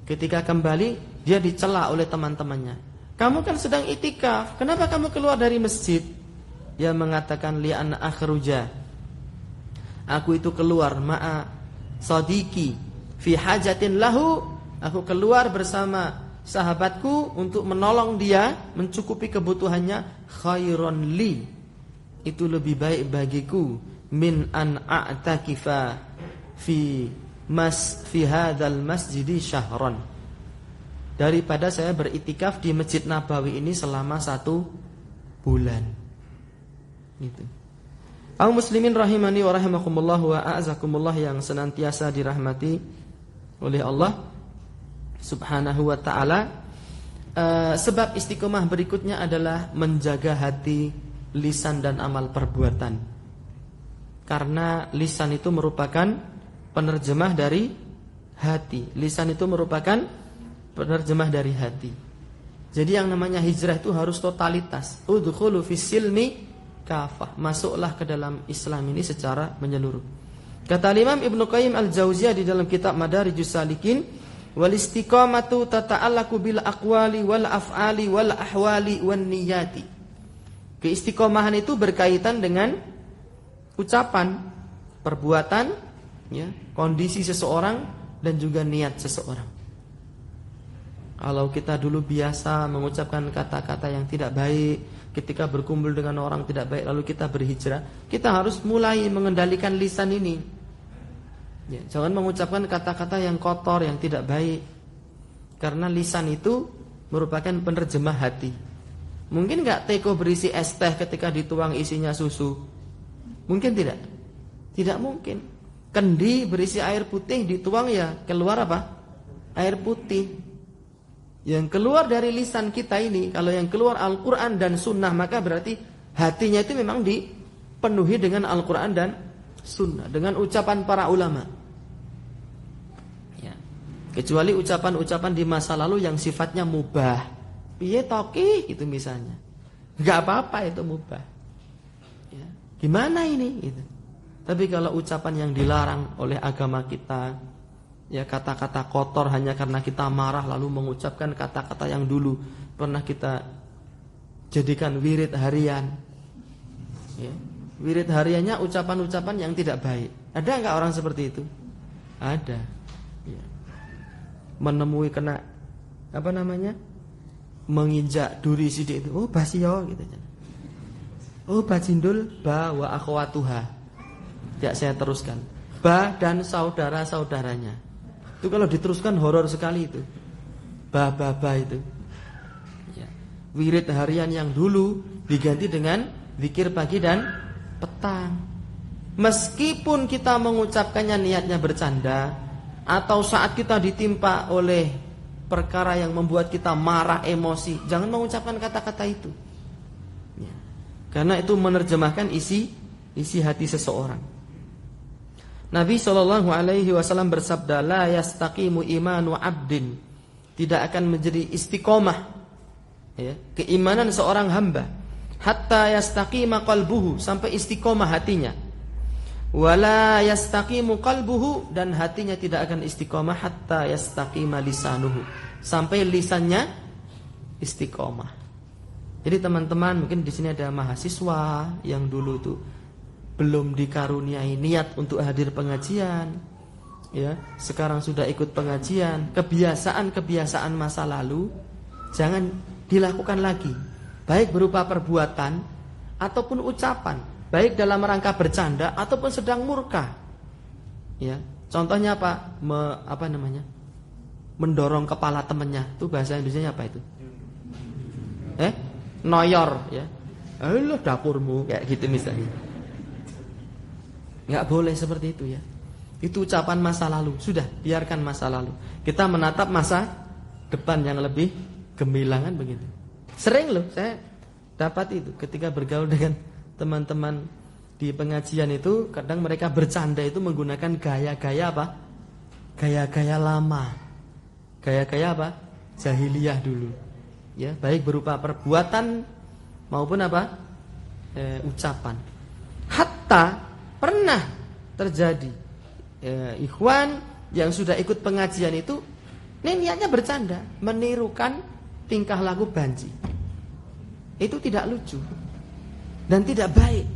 Ketika kembali, dia dicela oleh teman-temannya. Kamu kan sedang iktikaf, kenapa kamu keluar dari masjid? Dia mengatakan li'an akhruja. Aku itu keluar ma'a sadiqi fi hajatin lahu. Aku keluar bersama sahabatku untuk menolong dia mencukupi kebutuhannya. Khairon li, itu lebih baik bagiku min an a'takifa fi hadzal masjidi syahran, daripada saya beritikaf di Masjid Nabawi ini selama 1 bulan. Gitu. Kaum muslimin rahimani wa rahimakumullah wa a'azakumullah yang senantiasa dirahmati oleh Allah Subhanahu wa ta'ala. Sebab istiqomah berikutnya adalah menjaga hati, lisan dan amal perbuatan. Karena lisan itu merupakan penerjemah dari hati. Lisan itu merupakan penerjemah dari hati. Jadi yang namanya hijrah itu harus totalitas. Udkhulu fis silmi kafah. Masuklah ke dalam Islam ini secara menyeluruh. Kata Imam Ibnu Qayyim Al-Jauziyah di dalam kitab Madarijus Salikin, wal istiqamatu tata'allaqu bil aqwali wal af'ali wal ahwali wan niyati. Keistiqomahan itu berkaitan dengan ucapan, perbuatan, ya, kondisi seseorang dan juga niat seseorang. Kalau kita dulu biasa mengucapkan kata-kata yang tidak baik, ketika berkumpul dengan orang tidak baik lalu kita berhijrah, kita harus mulai mengendalikan lisan ini. Ya, jangan mengucapkan kata-kata yang kotor, yang tidak baik. Karena lisan itu merupakan penerjemah hati. Mungkin gak teko berisi es teh ketika dituang isinya susu? Mungkin tidak? Tidak mungkin. Kendi berisi air putih dituang ya keluar apa? Air putih. Yang keluar dari lisan kita ini, kalau yang keluar Al-Quran dan Sunnah, maka berarti hatinya itu memang dipenuhi dengan Al-Quran dan Sunnah, dengan ucapan para ulama. Ya. Kecuali ucapan-ucapan di masa lalu yang sifatnya mubah. Piye toki gitu misalnya. Enggak apa-apa itu mubah. Ya. Gimana ini gitu. Tapi kalau ucapan yang dilarang oleh agama kita, ya kata-kata kotor hanya karena kita marah lalu mengucapkan kata-kata yang dulu pernah kita jadikan wirid harian. Ya. Wirid hariannya ucapan-ucapan yang tidak baik. Ada enggak orang seperti itu? Ada. Ya. Menemui kena apa namanya? Menginjak duri sidik itu. Oh basio gitu. Oh bajindul ba wa akhwatuha. Ya saya teruskan. Ba dan saudara-saudaranya. Itu kalau diteruskan horor sekali itu. Ba itu. Ya. Wirid harian yang dulu diganti dengan zikir pagi dan petang. Meskipun kita mengucapkannya niatnya bercanda, atau saat kita ditimpa oleh perkara yang membuat kita marah, emosi, jangan mengucapkan kata-kata itu. Ya. Karena itu menerjemahkan isi hati seseorang. Nabi SAW bersabda, la yastaqimu imanu abdin, tidak akan menjadi istiqomah, ya, keimanan seorang hamba, hatta yastaqima qalbuhu, sampai istiqomah hatinya. Wala yastaqimu qalbuhu, dan hatinya tidak akan istiqomah hatta yastaqima lisanuhu, sampai lisannya istiqomah. Jadi teman-teman, mungkin di sini ada mahasiswa yang dulu tuh belum dikaruniai niat untuk hadir pengajian, ya, sekarang sudah ikut pengajian. Kebiasaan-kebiasaan masa lalu jangan dilakukan lagi, baik berupa perbuatan ataupun ucapan, baik dalam rangka bercanda ataupun sedang murka. Ya, contohnya apa? Mendorong kepala temannya. Itu bahasa Indonesianya apa itu? Noyor, ya. Alah dapurmu, kayak gitu misalnya. Enggak boleh seperti itu, ya. Itu ucapan masa lalu. Sudah, biarkan masa lalu. Kita menatap masa depan yang lebih gemilangan begitu. Sering loh saya dapat itu ketika bergaul dengan teman-teman di pengajian itu, kadang mereka bercanda itu menggunakan gaya-gaya apa? Gaya-gaya lama. Gaya-gaya apa? Jahiliyah dulu. Ya, baik berupa perbuatan maupun apa? Ucapan. Hatta pernah terjadi ikhwan yang sudah ikut pengajian itu, ini niatnya bercanda, menirukan tingkah laku banci. Itu tidak lucu dan tidak baik.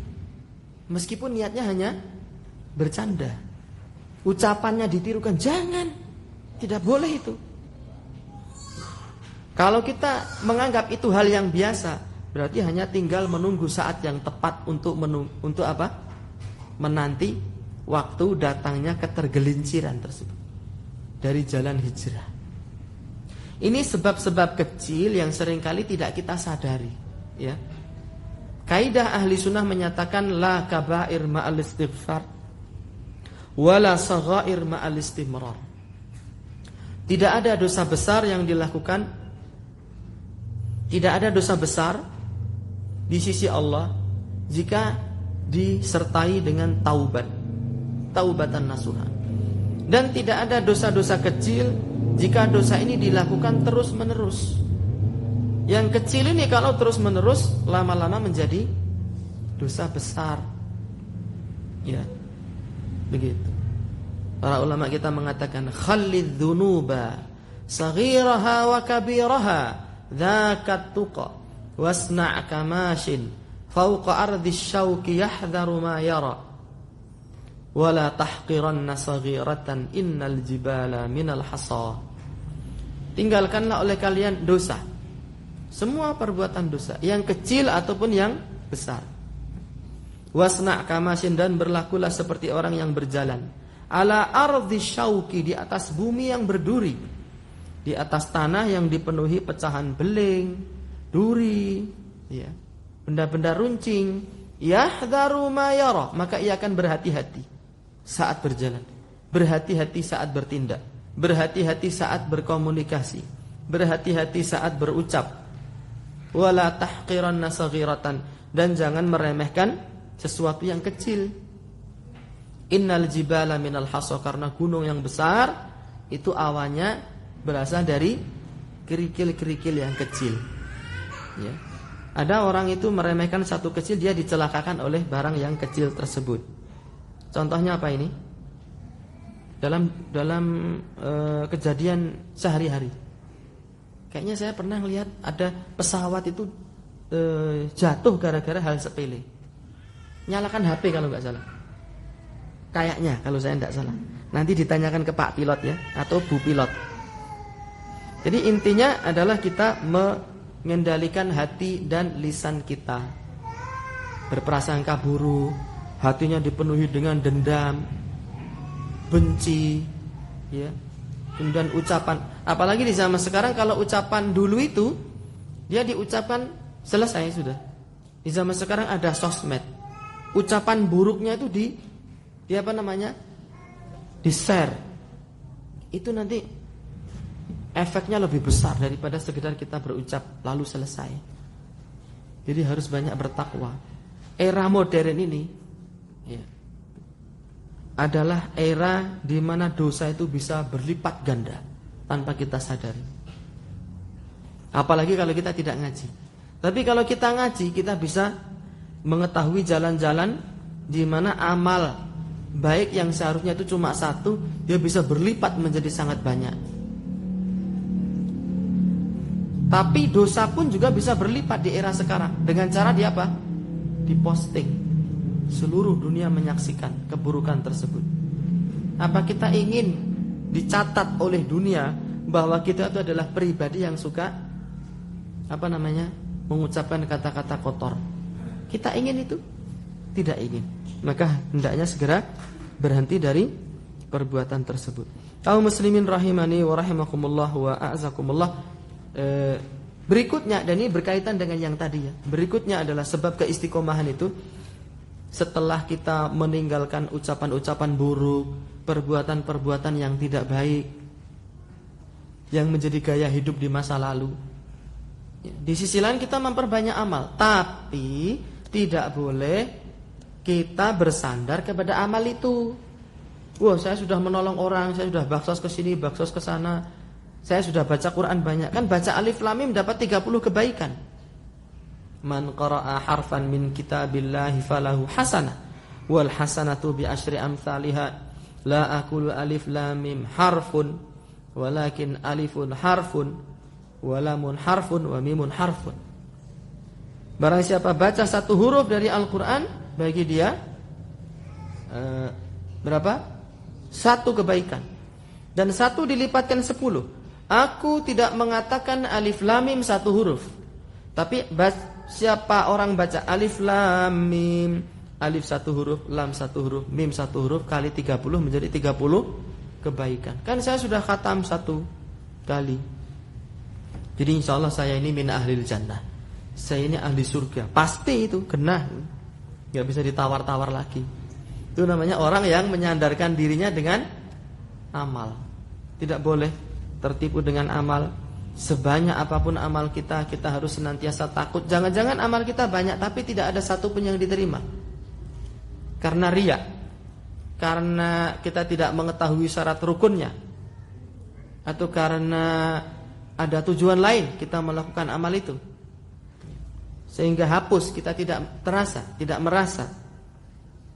Meskipun niatnya hanya bercanda, ucapannya ditirukan, jangan. Tidak boleh itu. Kalau kita menganggap itu hal yang biasa, berarti hanya tinggal menunggu saat yang tepat untuk apa? Menanti waktu datangnya ketergelinciran tersebut dari jalan hijrah. Ini sebab-sebab kecil yang seringkali tidak kita sadari, ya. Kaidah ahli sunnah menyatakan la kabair ma'al istighfar wala saghair ma'al istimrar. Tidak ada dosa besar yang dilakukan, tidak ada dosa besar di sisi Allah jika disertai dengan taubatan nasuha. Dan tidak ada dosa-dosa kecil jika dosa ini dilakukan terus-menerus. Yang kecil ini kalau terus-menerus lama-lama menjadi dosa besar. Ya. Begitu. Para ulama kita mengatakan khallidz dzunuba saghiraha wa kabiraha dzakat tuqa wasna' kamashin fawqa ardhi syauqi yahdharu ma yara wala tahqiranna saghiratan innal jibala minal hasa. Tinggalkanlah oleh kalian dosa, semua perbuatan dosa, yang kecil ataupun yang besar. Wasna' kamashin, dan berlakulah seperti orang yang berjalan ala ardhi syauqi, di atas bumi yang berduri, di atas tanah yang dipenuhi pecahan beling, duri, ya, benda-benda runcing. Yahdharu ma yara, maka ia akan berhati-hati saat berjalan, berhati-hati saat bertindak, berhati-hati saat berkomunikasi, berhati-hati saat berucap. Wala tahqiranna saghiratan, dan jangan meremehkan sesuatu yang kecil. Innal jibala minal hasa, karena gunung yang besar itu awannya berasal dari kerikil-kerikil yang kecil, ya. Ada orang itu meremehkan satu kecil, dia dicelakakan oleh barang yang kecil tersebut. Contohnya apa ini? Dalam kejadian sehari-hari. Kayaknya saya pernah lihat ada pesawat itu jatuh gara-gara hal sepele. Nyalakan HP kalau nggak salah. Kayaknya kalau saya nggak salah. Nanti ditanyakan ke Pak Pilot ya, atau Bu Pilot. Jadi intinya adalah kita mengendalikan hati dan lisan kita. Berprasangka buruk, hatinya dipenuhi dengan dendam, benci, ya. Kemudian ucapan, apalagi di zaman sekarang, kalau ucapan dulu itu dia diucapkan selesai sudah. Di zaman sekarang ada sosmed. Ucapan buruknya itu di apa namanya? Di-share. Itu nanti efeknya lebih besar daripada sekedar kita berucap lalu selesai. Jadi harus banyak bertakwa. Era modern ini, ya, adalah era di mana dosa itu bisa berlipat ganda tanpa kita sadari. Apalagi kalau kita tidak ngaji. Tapi kalau kita ngaji, kita bisa mengetahui jalan-jalan di mana amal baik yang seharusnya itu cuma satu, dia bisa berlipat menjadi sangat banyak. Tapi dosa pun juga bisa berlipat di era sekarang. Dengan cara dia apa? Diposting. Seluruh dunia menyaksikan keburukan tersebut. Apa kita ingin dicatat oleh dunia bahwa kita itu adalah pribadi yang suka mengucapkan kata-kata kotor? Kita ingin itu? Tidak ingin. Maka hendaknya segera berhenti dari perbuatan tersebut. Kaum muslimin rahimani wa rahimakumullah wa a'azakumullah. Berikutnya, dan ini berkaitan dengan yang tadi ya. Berikutnya adalah sebab keistiqomahan itu. Setelah kita meninggalkan ucapan-ucapan buruk, perbuatan-perbuatan yang tidak baik, yang menjadi gaya hidup di masa lalu, di sisi lain kita memperbanyak amal. Tapi tidak boleh kita bersandar kepada amal itu. Wah, saya sudah menolong orang, saya sudah baksos ke sini, baksos ke sana, saya sudah baca Quran banyak. Kan baca alif lam mim dapat 30 kebaikan. Man qara'a harfan min kitabillahi falahu hasanah wal hasanatu bi asyri amsalihha la aqulu alif lam mim harfun walakin alifun harfun wa lamun harfun wa mimun harfun. Barang siapa baca satu huruf dari Al-Qur'an, bagi dia berapa? 1 kebaikan. Dan 1 dilipatkan 10. Aku tidak mengatakan alif lam mim 1 huruf. Tapi siapa orang baca alif lam mim, alif 1 huruf, lam 1 huruf, mim 1 huruf, kali 30 menjadi 30 kebaikan. Kan saya sudah khatam 1 kali. Jadi insya Allah saya ini min ahlil jannah, saya ini ahli surga, pasti itu kena, nggak bisa ditawar-tawar lagi. Itu namanya orang yang menyandarkan dirinya dengan amal. Tidak boleh tertipu dengan amal. Sebanyak apapun amal kita, kita harus senantiasa takut. Jangan-jangan amal kita banyak tapi tidak ada satu pun yang diterima karena riya, karena kita tidak mengetahui syarat rukunnya, atau karena ada tujuan lain kita melakukan amal itu, sehingga hapus, kita tidak terasa, tidak merasa.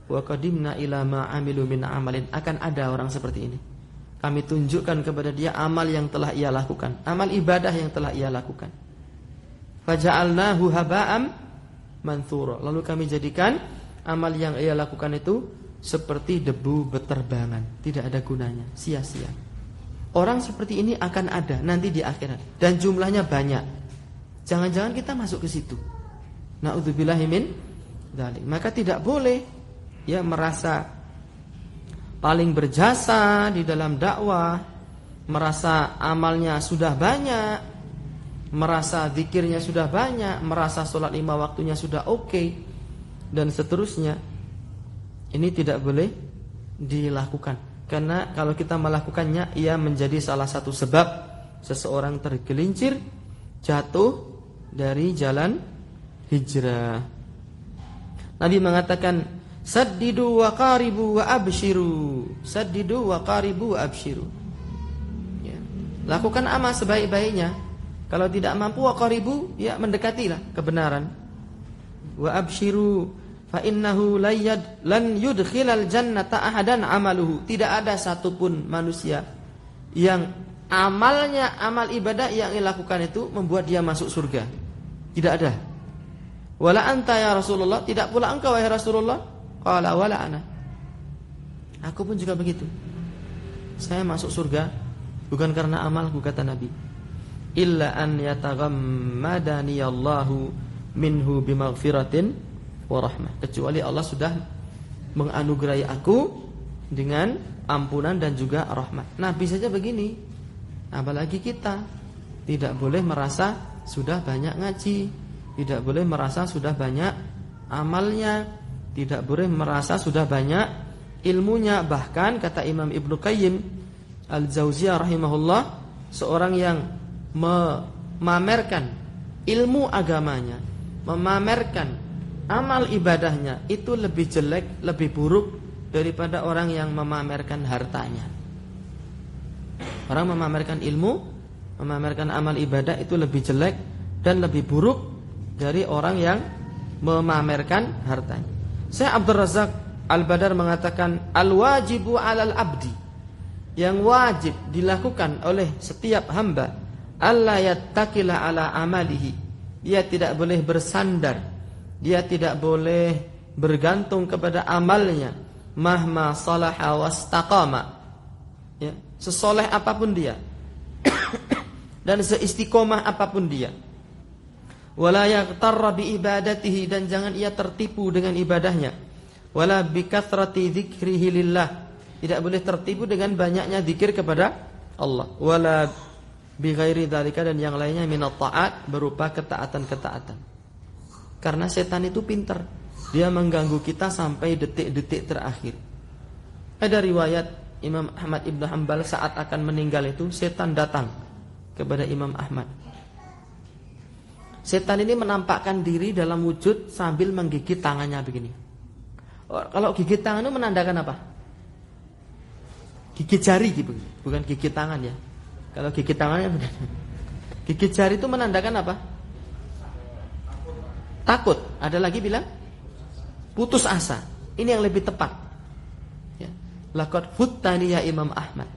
Wa qadimna ila ma amilu min amalin. Akan ada orang seperti ini, kami tunjukkan kepada dia amal yang telah ia lakukan, amal ibadah yang telah ia lakukan. Faja'alnahu haba'am manthura. Lalu kami jadikan amal yang ia lakukan itu seperti debu beterbangan, tidak ada gunanya, sia-sia. Orang seperti ini akan ada nanti di akhirat, dan jumlahnya banyak. Jangan-jangan kita masuk ke situ. Na'udzubillahi min dzalik. Maka tidak boleh ya merasa paling berjasa di dalam dakwah, merasa amalnya sudah banyak, merasa zikirnya sudah banyak, merasa sholat 5 waktunya sudah oke, dan seterusnya. Ini tidak boleh dilakukan. Karena kalau kita melakukannya, ia menjadi salah satu sebab seseorang tergelincir, jatuh dari jalan hijrah. Nabi mengatakan, saddidu wa qaribu wa abshiru. Saddidu wa qaribu wa abshiru. Ya. Lakukan amal sebaik-baiknya. Kalau tidak mampu wa qaribu, ya mendekatilah kebenaran. Wa abshiru fa innahu lan yudkhilal jannata ahadan amaluhu. Tidak ada satupun manusia yang amalnya, amal ibadah yang dilakukan itu membuat dia masuk surga. Tidak ada. Wala anta ya Rasulullah, tidak pula engkau wahai Rasulullah. Qala wala ana. Aku pun juga begitu. Saya masuk surga bukan karena amalku, kata Nabi. Illa an yataghammadani Allahu minhu bimaghfiratin wa rahmah. Kecuali Allah sudah menganugerahi aku dengan ampunan dan juga rahmat. Nabi saja begini, apalagi kita. Tidak boleh merasa sudah banyak ngaji, tidak boleh merasa sudah banyak amalnya, tidak boleh merasa sudah banyak ilmunya. Bahkan kata Imam Ibnu Qayyim Al-Jauziyah rahimahullah, seorang yang memamerkan ilmu agamanya, memamerkan amal ibadahnya, itu lebih jelek, lebih buruk daripada orang yang memamerkan hartanya. Orang memamerkan ilmu, memamerkan amal ibadah itu lebih jelek dan lebih buruk dari orang yang memamerkan hartanya. Syekh Abdul Razak Al-Badar mengatakan, al-wajibu 'alal abdi, yang wajib dilakukan oleh setiap hamba, alla yattakila 'ala amalihi. Dia tidak boleh bersandar, dia tidak boleh bergantung kepada amalnya. Mahma salaha wastaqama, ya, sesoleh apapun dia dan seistiqomah apapun dia. Wala yaghtarra bi ibadatihi, dan jangan ia tertipu dengan ibadahnya. Wala bi kathrati dzikrihi lillah, tidak boleh tertipu dengan banyaknya zikir kepada Allah. Wala bi ghairi dzalika, dan yang lainnya minat taat, berupa ketaatan-ketaatan. Karena setan itu pintar, dia mengganggu kita sampai detik-detik terakhir. Ada riwayat Imam Ahmad Ibn Hanbal saat akan meninggal itu, setan datang kepada Imam Ahmad. Setan ini menampakkan diri dalam wujud sambil menggigit tangannya begini. Kalau gigit tangan itu menandakan apa? Gigit jari gitu, bukan gigit tangan ya. Kalau gigit tangannya gigit jari itu menandakan apa? Takut. Ada lagi bilang putus asa. Ini yang lebih tepat. Ya. Laqad futtani ya Imam Ahmad.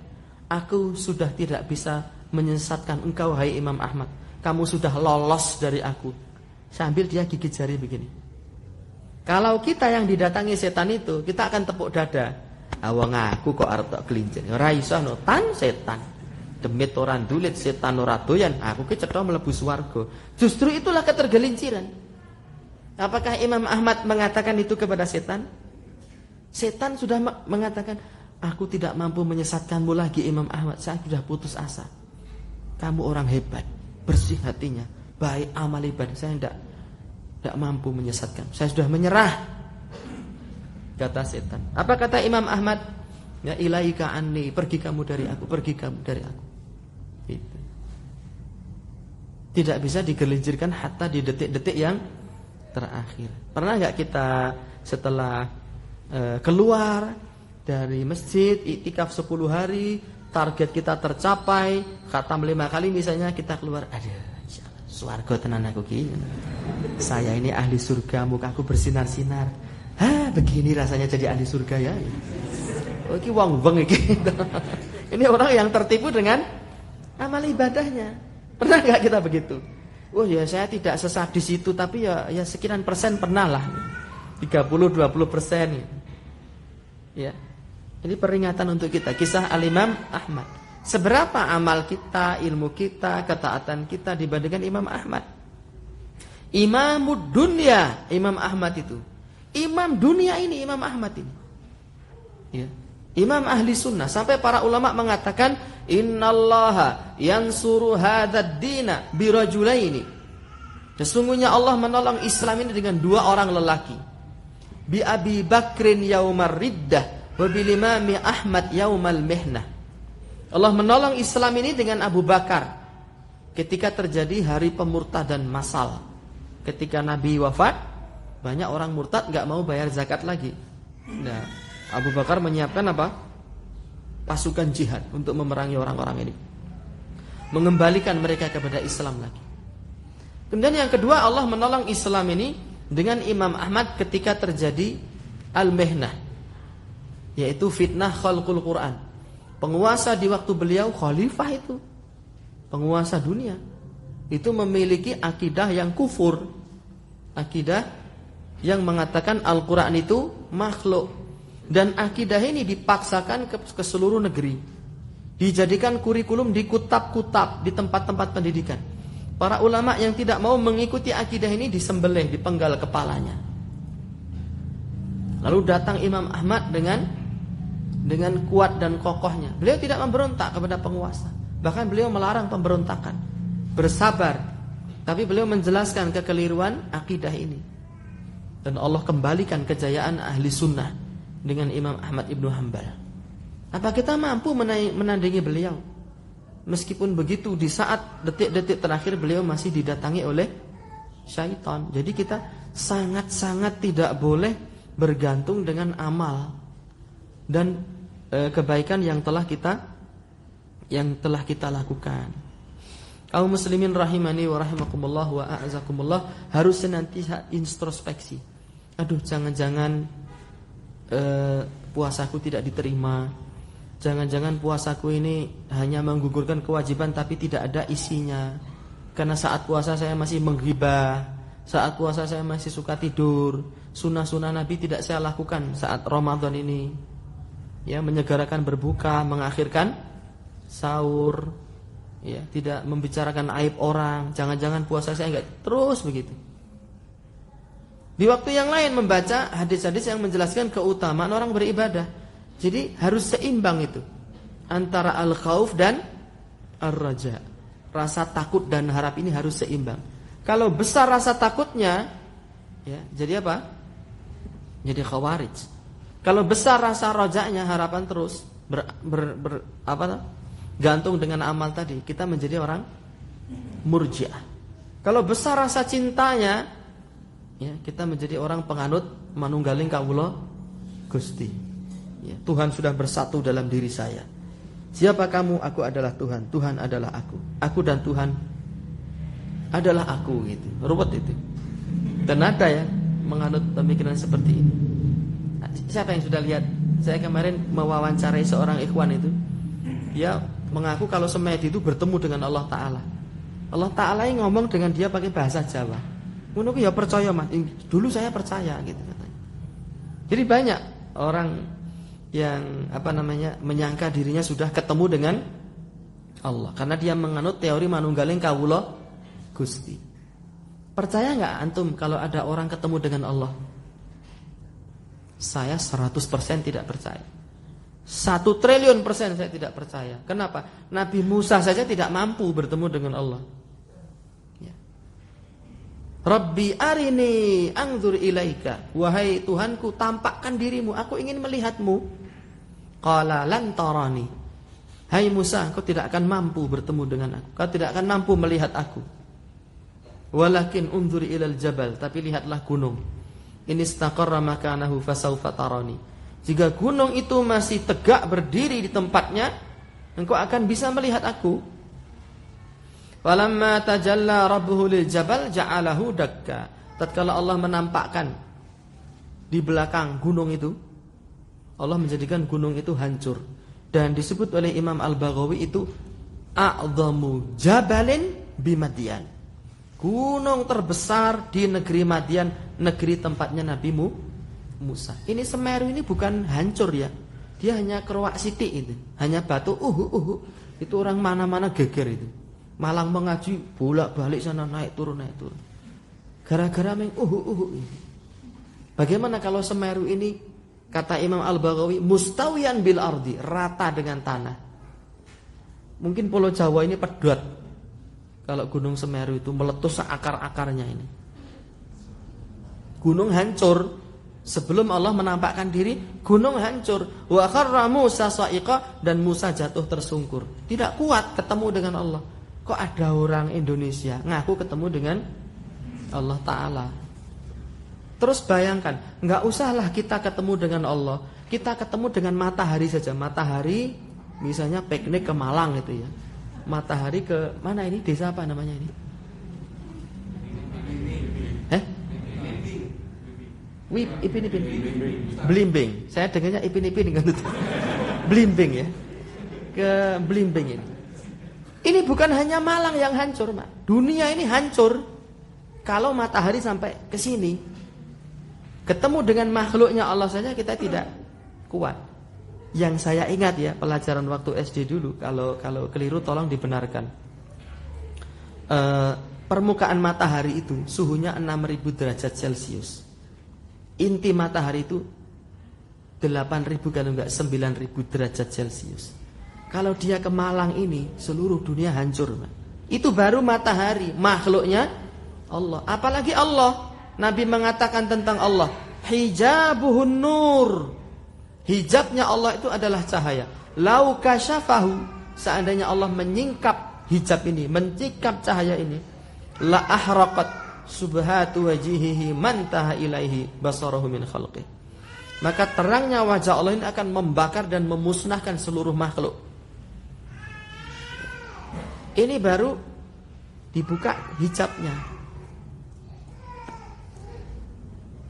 Aku sudah tidak bisa menyesatkan engkau hai Imam Ahmad. Kamu sudah lolos dari aku. Sambil dia gigit jari begini. Kalau kita yang didatangi setan itu, kita akan tepuk dada. Awang aku kok arep tok kelincir. Ora iso no tan setan. Demit ora ndulit setan ora doyan. Aku ki cetha mlebu swarga. Justru itulah ketergelinciran. Apakah Imam Ahmad mengatakan itu kepada setan? Setan sudah mengatakan, aku tidak mampu menyesatkanmu lagi Imam Ahmad, saya sudah putus asa. Kamu orang hebat. bersih hatinya, baik amal ibadah, saya tidak mampu menyesatkan. Saya sudah menyerah. Kata setan. Apa kata Imam Ahmad? Ya ilaika anni, pergi kamu dari aku, pergi kamu dari aku. Gitu. Tidak bisa digelincirkan hatta di detik-detik yang terakhir. Pernah nggak kita setelah keluar dari masjid, iktikaf 10 hari, target kita tercapai, khatam 5 kali misalnya, kita keluar, aduh, swarga tenan aku ki. Saya ini ahli surga, mukaku bersinar-sinar. Begini rasanya jadi ahli surga ya. Oh, iki wong-wong iki. Ini orang yang tertipu dengan amal ibadahnya. Pernah nggak kita begitu? Oh ya, saya tidak sesadis itu, tapi ya sekian persen pernah lah. 30-20% ya. Ini peringatan untuk kita. Kisah Al-Imam Ahmad. Seberapa amal kita, ilmu kita, ketaatan kita dibandingkan Imam Ahmad? Imamud dunya, Imam Ahmad itu. Imam dunia ini, Imam Ahmad ini. Ya. Imam ahli sunnah. Sampai para ulama mengatakan, innallaha yansuru hadzal dina birajulaini. Sesungguhnya Allah menolong Islam ini dengan 2 orang lelaki. Bi Abi Bakrin yaumar riddah wa bil Imam Ahmad yaumal mihnah. Allah menolong Islam ini dengan Abu Bakar ketika terjadi hari pemurtadan massal. Ketika Nabi wafat, banyak orang murtad enggak mau bayar zakat lagi. Nah, Abu Bakar menyiapkan apa? Pasukan jihad untuk memerangi orang-orang ini. Mengembalikan mereka kepada Islam lagi. Kemudian yang kedua, Allah menolong Islam ini dengan Imam Ahmad ketika terjadi al-mihnah, yaitu fitnah khalqul Quran. Penguasa di waktu beliau khalifah itu, penguasa dunia, itu memiliki akidah yang kufur, akidah yang mengatakan Al-Quran itu makhluk. Dan akidah ini dipaksakan ke seluruh negeri, dijadikan kurikulum di kutab-kutab, di tempat-tempat pendidikan. Para ulama yang tidak mau mengikuti akidah ini disembelih, dipenggal kepalanya. Lalu datang Imam Ahmad dengan kuat dan kokohnya. Beliau tidak memberontak kepada penguasa. Bahkan beliau melarang pemberontakan. Bersabar. Tapi beliau menjelaskan kekeliruan akidah ini. Dan Allah kembalikan kejayaan ahli sunnah dengan Imam Ahmad Ibnu Hanbal. Apa kita mampu menandingi beliau? Meskipun begitu, di saat detik-detik terakhir beliau masih didatangi oleh syaitan. Jadi kita sangat-sangat tidak boleh bergantung dengan amal dan kebaikan yang telah kita lakukan. Kaum muslimin rahimani wa rahimakumullah wa a'azakumullah, harus senantiasa introspeksi. Aduh, jangan-jangan puasaku tidak diterima. Jangan-jangan puasaku ini hanya menggugurkan kewajiban tapi tidak ada isinya. Karena saat puasa saya masih menghibah, saat puasa saya masih suka tidur. Sunnah-sunnah Nabi tidak saya lakukan saat Ramadan ini. Ya, menyegerakan berbuka, mengakhirkan sahur. Ya, tidak membicarakan aib orang. Jangan-jangan puasa saya enggak terus begitu. Di waktu yang lain membaca hadis-hadis yang menjelaskan keutamaan orang beribadah. Jadi harus seimbang itu antara al-khauf dan ar-raja. Rasa takut dan harap ini harus seimbang. Kalau besar rasa takutnya, ya, jadi apa? Jadi khawarij. Kalau besar rasa rajanya, harapan terus gantung dengan amal tadi, kita menjadi orang murji'ah. Kalau besar rasa cintanya, ya, kita menjadi orang penganut manunggaling kawula Gusti. Ya, Tuhan sudah bersatu dalam diri saya. Siapa kamu? Aku adalah Tuhan. Tuhan adalah aku. Aku dan Tuhan adalah aku, gitu. Ruwet itu. Dan ada ya menganut pemikiran seperti ini. Siapa yang sudah lihat? Saya kemarin mewawancarai seorang ikhwan itu. Dia mengaku kalau semedi itu bertemu dengan Allah Ta'ala. Allah Ta'ala yang ngomong dengan dia pakai bahasa Jawa. Ngono ya percaya, Mas. Dulu saya percaya, gitu katanya. Jadi banyak orang yang menyangka dirinya sudah ketemu dengan Allah karena dia menganut teori manunggaling kawula Gusti. Percaya nggak antum kalau ada orang ketemu dengan Allah? Saya 100% tidak percaya. 1 triliun% saya tidak percaya. Kenapa? Nabi Musa saja tidak mampu bertemu dengan Allah. Rabbi arini anzur ilaika. Wahai Tuhanku, tampakkan dirimu, aku ingin melihatmu. Qala lan tarani. Hai Musa, kau tidak akan mampu bertemu dengan aku. Kau tidak akan mampu melihat aku. Walakin unzur ilal jabal, tapi lihatlah gunung. In istaqarra makanahu fasawfa tarani. Jika gunung itu masih tegak berdiri di tempatnya, engkau akan bisa melihat aku. Falamma tajalla rabbuhu lil jabal ja'alahu dakka. Tatkala Allah menampakkan di belakang gunung itu, Allah menjadikan gunung itu hancur. Dan disebut oleh Imam Al-Baghawi itu a'dhamu jabalin bimadyan. Gunung terbesar di negeri Madian, negeri tempatnya Nabi Musa. Ini Semeru ini bukan hancur ya. Dia hanya keruak sitik itu. Hanya batu Itu orang mana-mana geger itu. Malang mengaji bolak-balik sana naik turun. Gara-gara main Bagaimana kalau Semeru ini, kata Imam Al-Baghawi, mustawiyan bil ardi, rata dengan tanah. Mungkin Pulau Jawa ini pedot. Kalau Gunung Semeru itu meletus seakar-akarnya ini. Gunung hancur. Sebelum Allah menampakkan diri, gunung hancur. Wa kharra Musa sa'iqa, dan Musa jatuh tersungkur. Tidak kuat ketemu dengan Allah. Kok ada orang Indonesia ngaku ketemu dengan Allah Ta'ala. Terus bayangkan, nggak usahlah kita ketemu dengan Allah, kita ketemu dengan matahari saja. Matahari misalnya piknik ke Malang itu ya. Matahari ke mana ini? Desa apa namanya ini? Ipin. Blimbing. Saya dengarnya Ipin kan itu. Blimbing ya. Ke Blimbing ini. Ini bukan hanya Malang yang hancur, Mak. Dunia ini hancur. Kalau matahari sampai ke sini, ketemu dengan makhluknya Allah saja kita tidak kuat. Yang saya ingat ya, pelajaran waktu SD dulu, kalau keliru tolong dibenarkan. Permukaan matahari itu suhunya 6000 derajat Celcius. Inti matahari itu 8.000 kalau enggak 9.000 derajat Celcius. Kalau dia ke Malang ini, seluruh dunia hancur. Itu baru matahari, makhluknya Allah. Apalagi Allah. Nabi mengatakan tentang Allah, hijabuhun nur. Hijabnya Allah itu adalah cahaya. Lau kasyafahu, seandainya Allah menyingkap hijab ini, menyingkap cahaya ini, la ahraqat subhatu wajihihi man taha ilaihi basarahu min khalqih. Maka terangnya wajah Allah ini akan membakar dan memusnahkan seluruh makhluk. Ini baru dibuka hijabnya.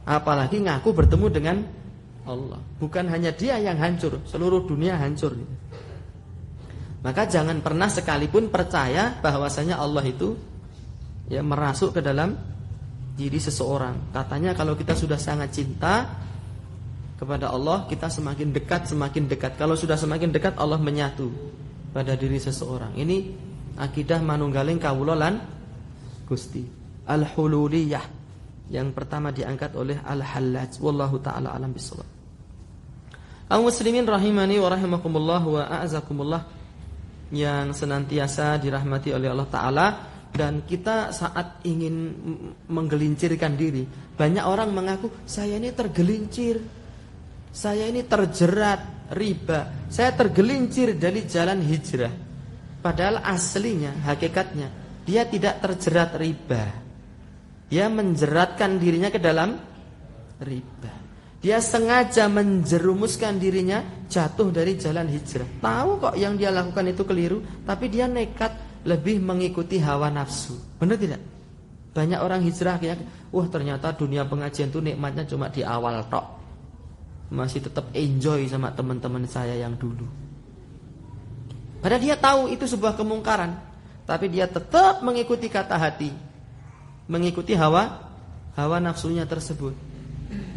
Apalagi ngaku bertemu dengan Allah. Bukan hanya dia yang hancur, seluruh dunia hancur. Maka jangan pernah sekalipun percaya bahwasanya Allah itu ya merasuk ke dalam diri seseorang. Katanya kalau kita sudah sangat cinta kepada Allah, kita semakin dekat. Kalau sudah semakin dekat, Allah menyatu pada diri seseorang. Ini akidah manunggaling kawula lan Gusti. Al-Hululiyah yang pertama diangkat oleh Al-Hallaj. Wallahu taala alam bisawab. Kaum muslimin rahimani wa rahimakumullah wa a'azakumullah, yang senantiasa dirahmati oleh Allah Ta'ala. Dan kita saat ingin menggelincirkan diri, banyak orang mengaku, saya ini tergelincir, saya ini terjerat riba, saya tergelincir dari jalan hijrah. Padahal aslinya, hakikatnya, dia tidak terjerat riba. Dia menjeratkan dirinya ke dalam riba. Dia sengaja menjerumuskan dirinya jatuh dari jalan hijrah. Tahu kok yang dia lakukan itu keliru, tapi dia nekat lebih mengikuti hawa nafsu. Benar tidak? Banyak orang hijrah kayak, wah ternyata dunia pengajian itu nikmatnya cuma di awal tok. Masih tetap enjoy sama teman-teman saya yang dulu. Padahal dia tahu itu sebuah kemungkaran, tapi dia tetap mengikuti kata hati, mengikuti hawa nafsunya tersebut.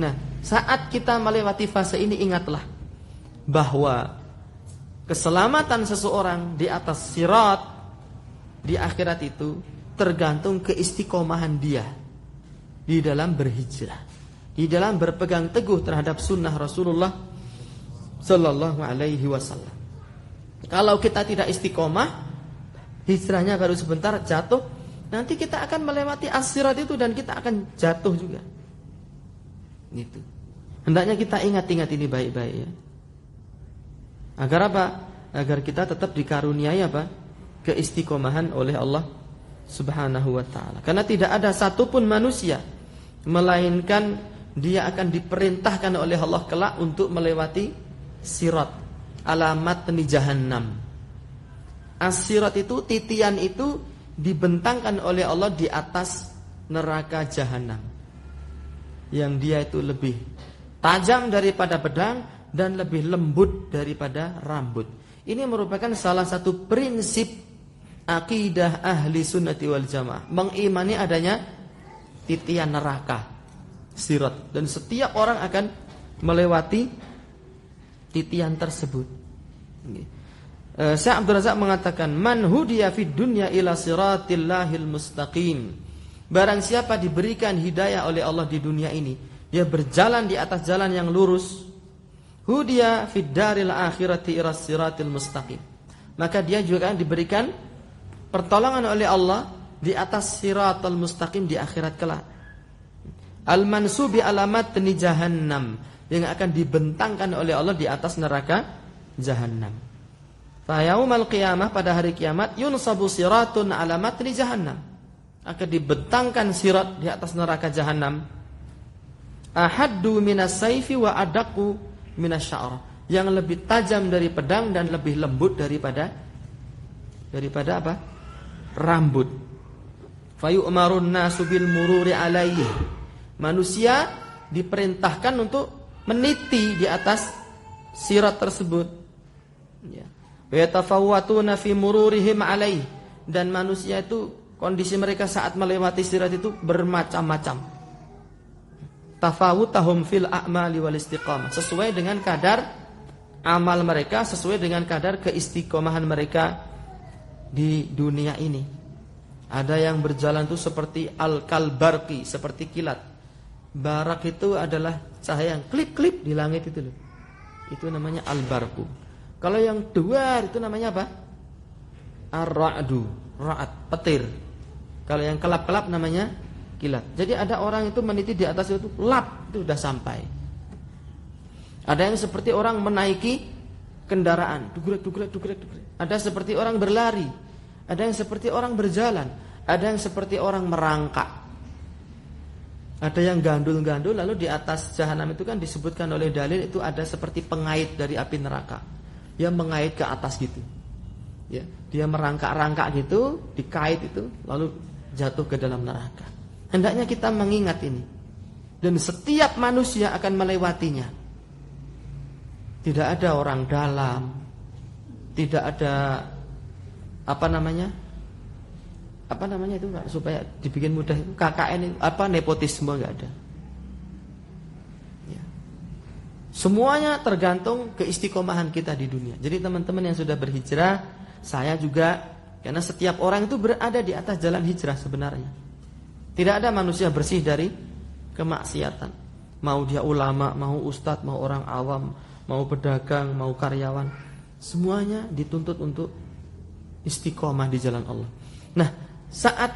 Nah, saat kita melewati fase ini, ingatlah bahwa keselamatan seseorang di atas sirat di akhirat itu tergantung keistiqomahan dia di dalam berhijrah, di dalam berpegang teguh terhadap sunnah Rasulullah Sallallahu Alaihi Wasallam. Kalau kita tidak istiqomah, hijrahnya baru sebentar jatuh, nanti kita akan melewati as-sirat itu dan kita akan jatuh juga. Gitu. Hendaknya kita ingat-ingat ini baik-baik ya. Agar apa? Agar kita tetap dikaruniai apa? Keistiqomahan oleh Allah Subhanahu wa ta'ala. Karena tidak ada satupun manusia melainkan dia akan diperintahkan oleh Allah kelak untuk melewati sirat, alamat ni jahannam. As-sirat itu, titian itu dibentangkan oleh Allah di atas neraka jahanam, yang dia itu lebih tajam daripada pedang dan lebih lembut daripada rambut. Ini merupakan salah satu prinsip akidah ahli sunnati wal jamaah, mengimani adanya titian neraka, sirat, dan setiap orang akan melewati titian tersebut. Syekh Abdul Razak mengatakan, man hudiya fid dunya ila siratillahil mustaqim. Barang siapa diberikan hidayah oleh Allah di dunia ini, dia berjalan di atas jalan yang lurus, hudiya fid daril akhirati ila siratil mustaqim, maka dia juga akan diberikan pertolongan oleh Allah di atas siratal mustaqim di akhirat kelak. Al-mansubi alamat ni jahannam, yang akan dibentangkan oleh Allah di atas neraka jahannam. Fa yaumal qiyamah, pada hari kiamat, yunsabu siratun alamat ni jahannam, akan dibentangkan sirat di atas neraka jahannam. Ahaddu minas saifi wa adaqqu minas sya'ra, yang lebih tajam dari pedang dan lebih lembut daripada apa? Rambut. Fayu'marun nasu bil mururi alaihi, manusia diperintahkan untuk meniti di atas sirat tersebut. Ya. Wa yatafawwatuna fi mururihim alaihi, dan manusia itu kondisi mereka saat melewati sirat itu bermacam-macam. Tafawutahum fil a'mali wal istiqamah, sesuai dengan kadar amal mereka, sesuai dengan kadar keistiqomahan mereka di dunia ini. Ada yang berjalan itu seperti al-kalbarqi, seperti kilat. Barak itu adalah cahaya yang klip-klip di langit itu loh. Itu namanya al-barqu. Kalau yang duar itu namanya apa? Ar-ra'du, ra'at, petir. Kalau yang kelap-kelap namanya kilat. Jadi ada orang itu meniti di atas itu, lap, itu sudah sampai. Ada yang seperti orang menaiki kendaraan, dugrek. Ada seperti orang berlari, ada yang seperti orang berjalan, ada yang seperti orang merangkak, ada yang gandul-gandul. Lalu di atas jahanam itu kan disebutkan oleh dalil itu ada seperti pengait dari api neraka yang mengait ke atas gitu. Ya, dia merangkak-rangkak gitu, dikait itu, lalu jatuh ke dalam neraka. Hendaknya kita mengingat ini, dan setiap manusia akan melewatinya. Tidak ada orang dalam, tidak ada apa namanya itu supaya dibikin mudah itu KKN itu nepotisme, nggak ada. Ya. Semuanya tergantung keistiqomahan kita di dunia. Jadi teman-teman yang sudah berhijrah, saya juga, karena setiap orang itu berada di atas jalan hijrah sebenarnya. Tidak ada manusia bersih dari kemaksiatan. Mau dia ulama, mau ustadz, mau orang awam, mau pedagang, mau karyawan, semuanya dituntut untuk istiqomah di jalan Allah. Nah, saat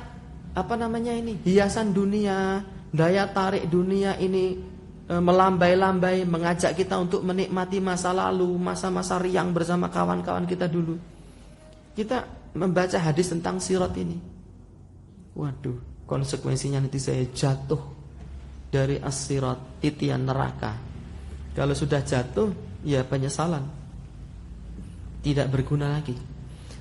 hiasan dunia, daya tarik dunia ini melambai-lambai, mengajak kita untuk menikmati masa lalu, masa-masa riang bersama kawan-kawan kita dulu. Kita membaca hadis tentang sirat ini. Waduh, konsekuensinya nanti saya jatuh dari as-sirat, titian neraka. Kalau sudah jatuh, ya penyesalan, tidak berguna lagi.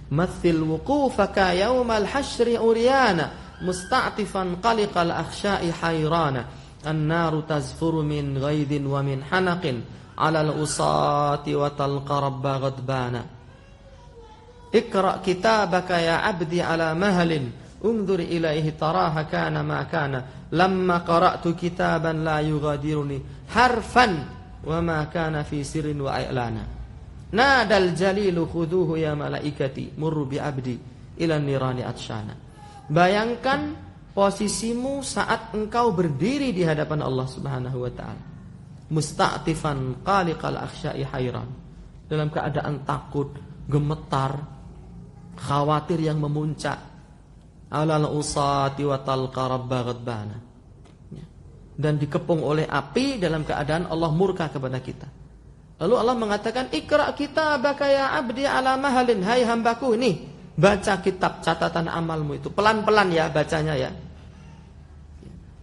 Mathil wuqufaka yaumal hasyri uryana musta'tifan qaliqal akhsya'i hayrana an-naru tazfuru min ghaidin wa min hanaqin 'alal usati wa talqa rabba ghadbana. Iqra kitabaka ya 'abdi 'ala mahalin unzur ilaihi taraha kana ma kana lamma qara'tu kitaban la yughadiruni harfan wa ma kana fi sirrin wa i'lana nadal jalilu khuduhu ya malaikati murru bi abdi ila nirani atsyana. Bayangkan posisimu saat engkau berdiri di hadapan Allah Subhanahu wa taala, musta'tifan qaliqal akhsya'i hayran, dalam keadaan takut, gemetar, khawatir yang memuncak. 'alal usati wa talqa rabba ghadbana. Dan dikepung oleh api dalam keadaan Allah murka kepada kita. Lalu Allah mengatakan, "Iqra' kitabaka ya 'abdi 'ala mahalin." Hai hambaku, nih, baca kitab catatan amalmu itu. Pelan-pelan ya bacanya ya.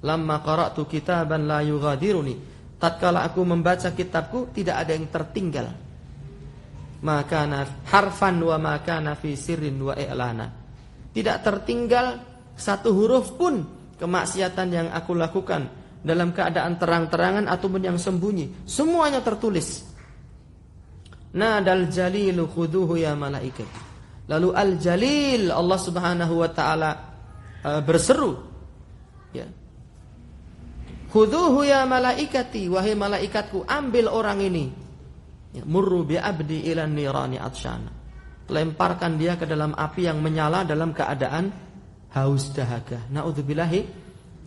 Lamma qara'tu kitaban la yughadiruni. Tatkala aku membaca kitabku tidak ada yang tertinggal. Maka harfan wa makana fi sirrin wa i'lana. Tidak tertinggal satu huruf pun kemaksiatan yang aku lakukan dalam keadaan terang-terangan ataupun yang sembunyi, semuanya tertulis. Nadal jalilu khuduhu ya malaikat. Lalu al-jalil Allah Subhanahu wa taala berseru, ya. Khuduhu ya malaikati, wahai malaikatku, ambil orang ini. Ya, murru bi abdi ilan nirani atsyana. Lemparkan dia ke dalam api yang menyala dalam keadaan haus dahaga. Naudzubillahi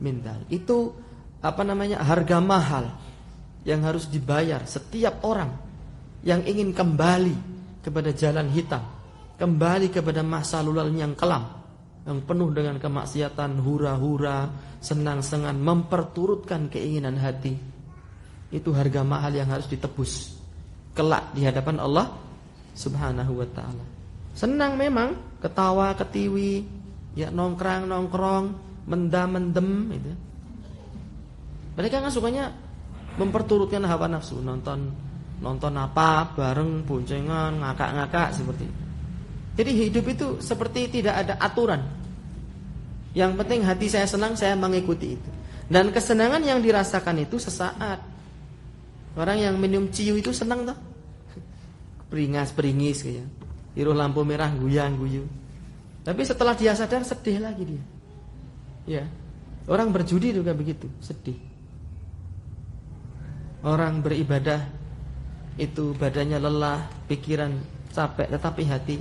min dzalik. Itu harga mahal yang harus dibayar setiap orang yang ingin kembali kepada jalan hitam, kembali kepada masa lalu yang kelam, yang penuh dengan kemaksiatan, hura-hura, senang-senang, memperturutkan keinginan hati. Itu harga mahal yang harus ditebus kelak di hadapan Allah Subhanahu wa ta'ala. Senang memang, ketawa, ketiwi, ya nongkrong, mendam-mendem gitu. Mereka kan sukanya memperturutkan hawa nafsu, nonton apa bareng, boncengan, ngakak-ngakak seperti itu. Jadi hidup itu seperti tidak ada aturan. Yang penting hati saya senang, saya mengikuti itu. Dan kesenangan yang dirasakan itu sesaat. Orang yang minum ciu itu senang toh. Beringas-beringis kayak. Iruh lampu merah guyang-guyu. Tapi setelah dia sadar sedih lagi dia. Ya. Orang berjudi juga begitu, sedih. Orang beribadah itu badannya lelah, pikiran capek, tetapi hati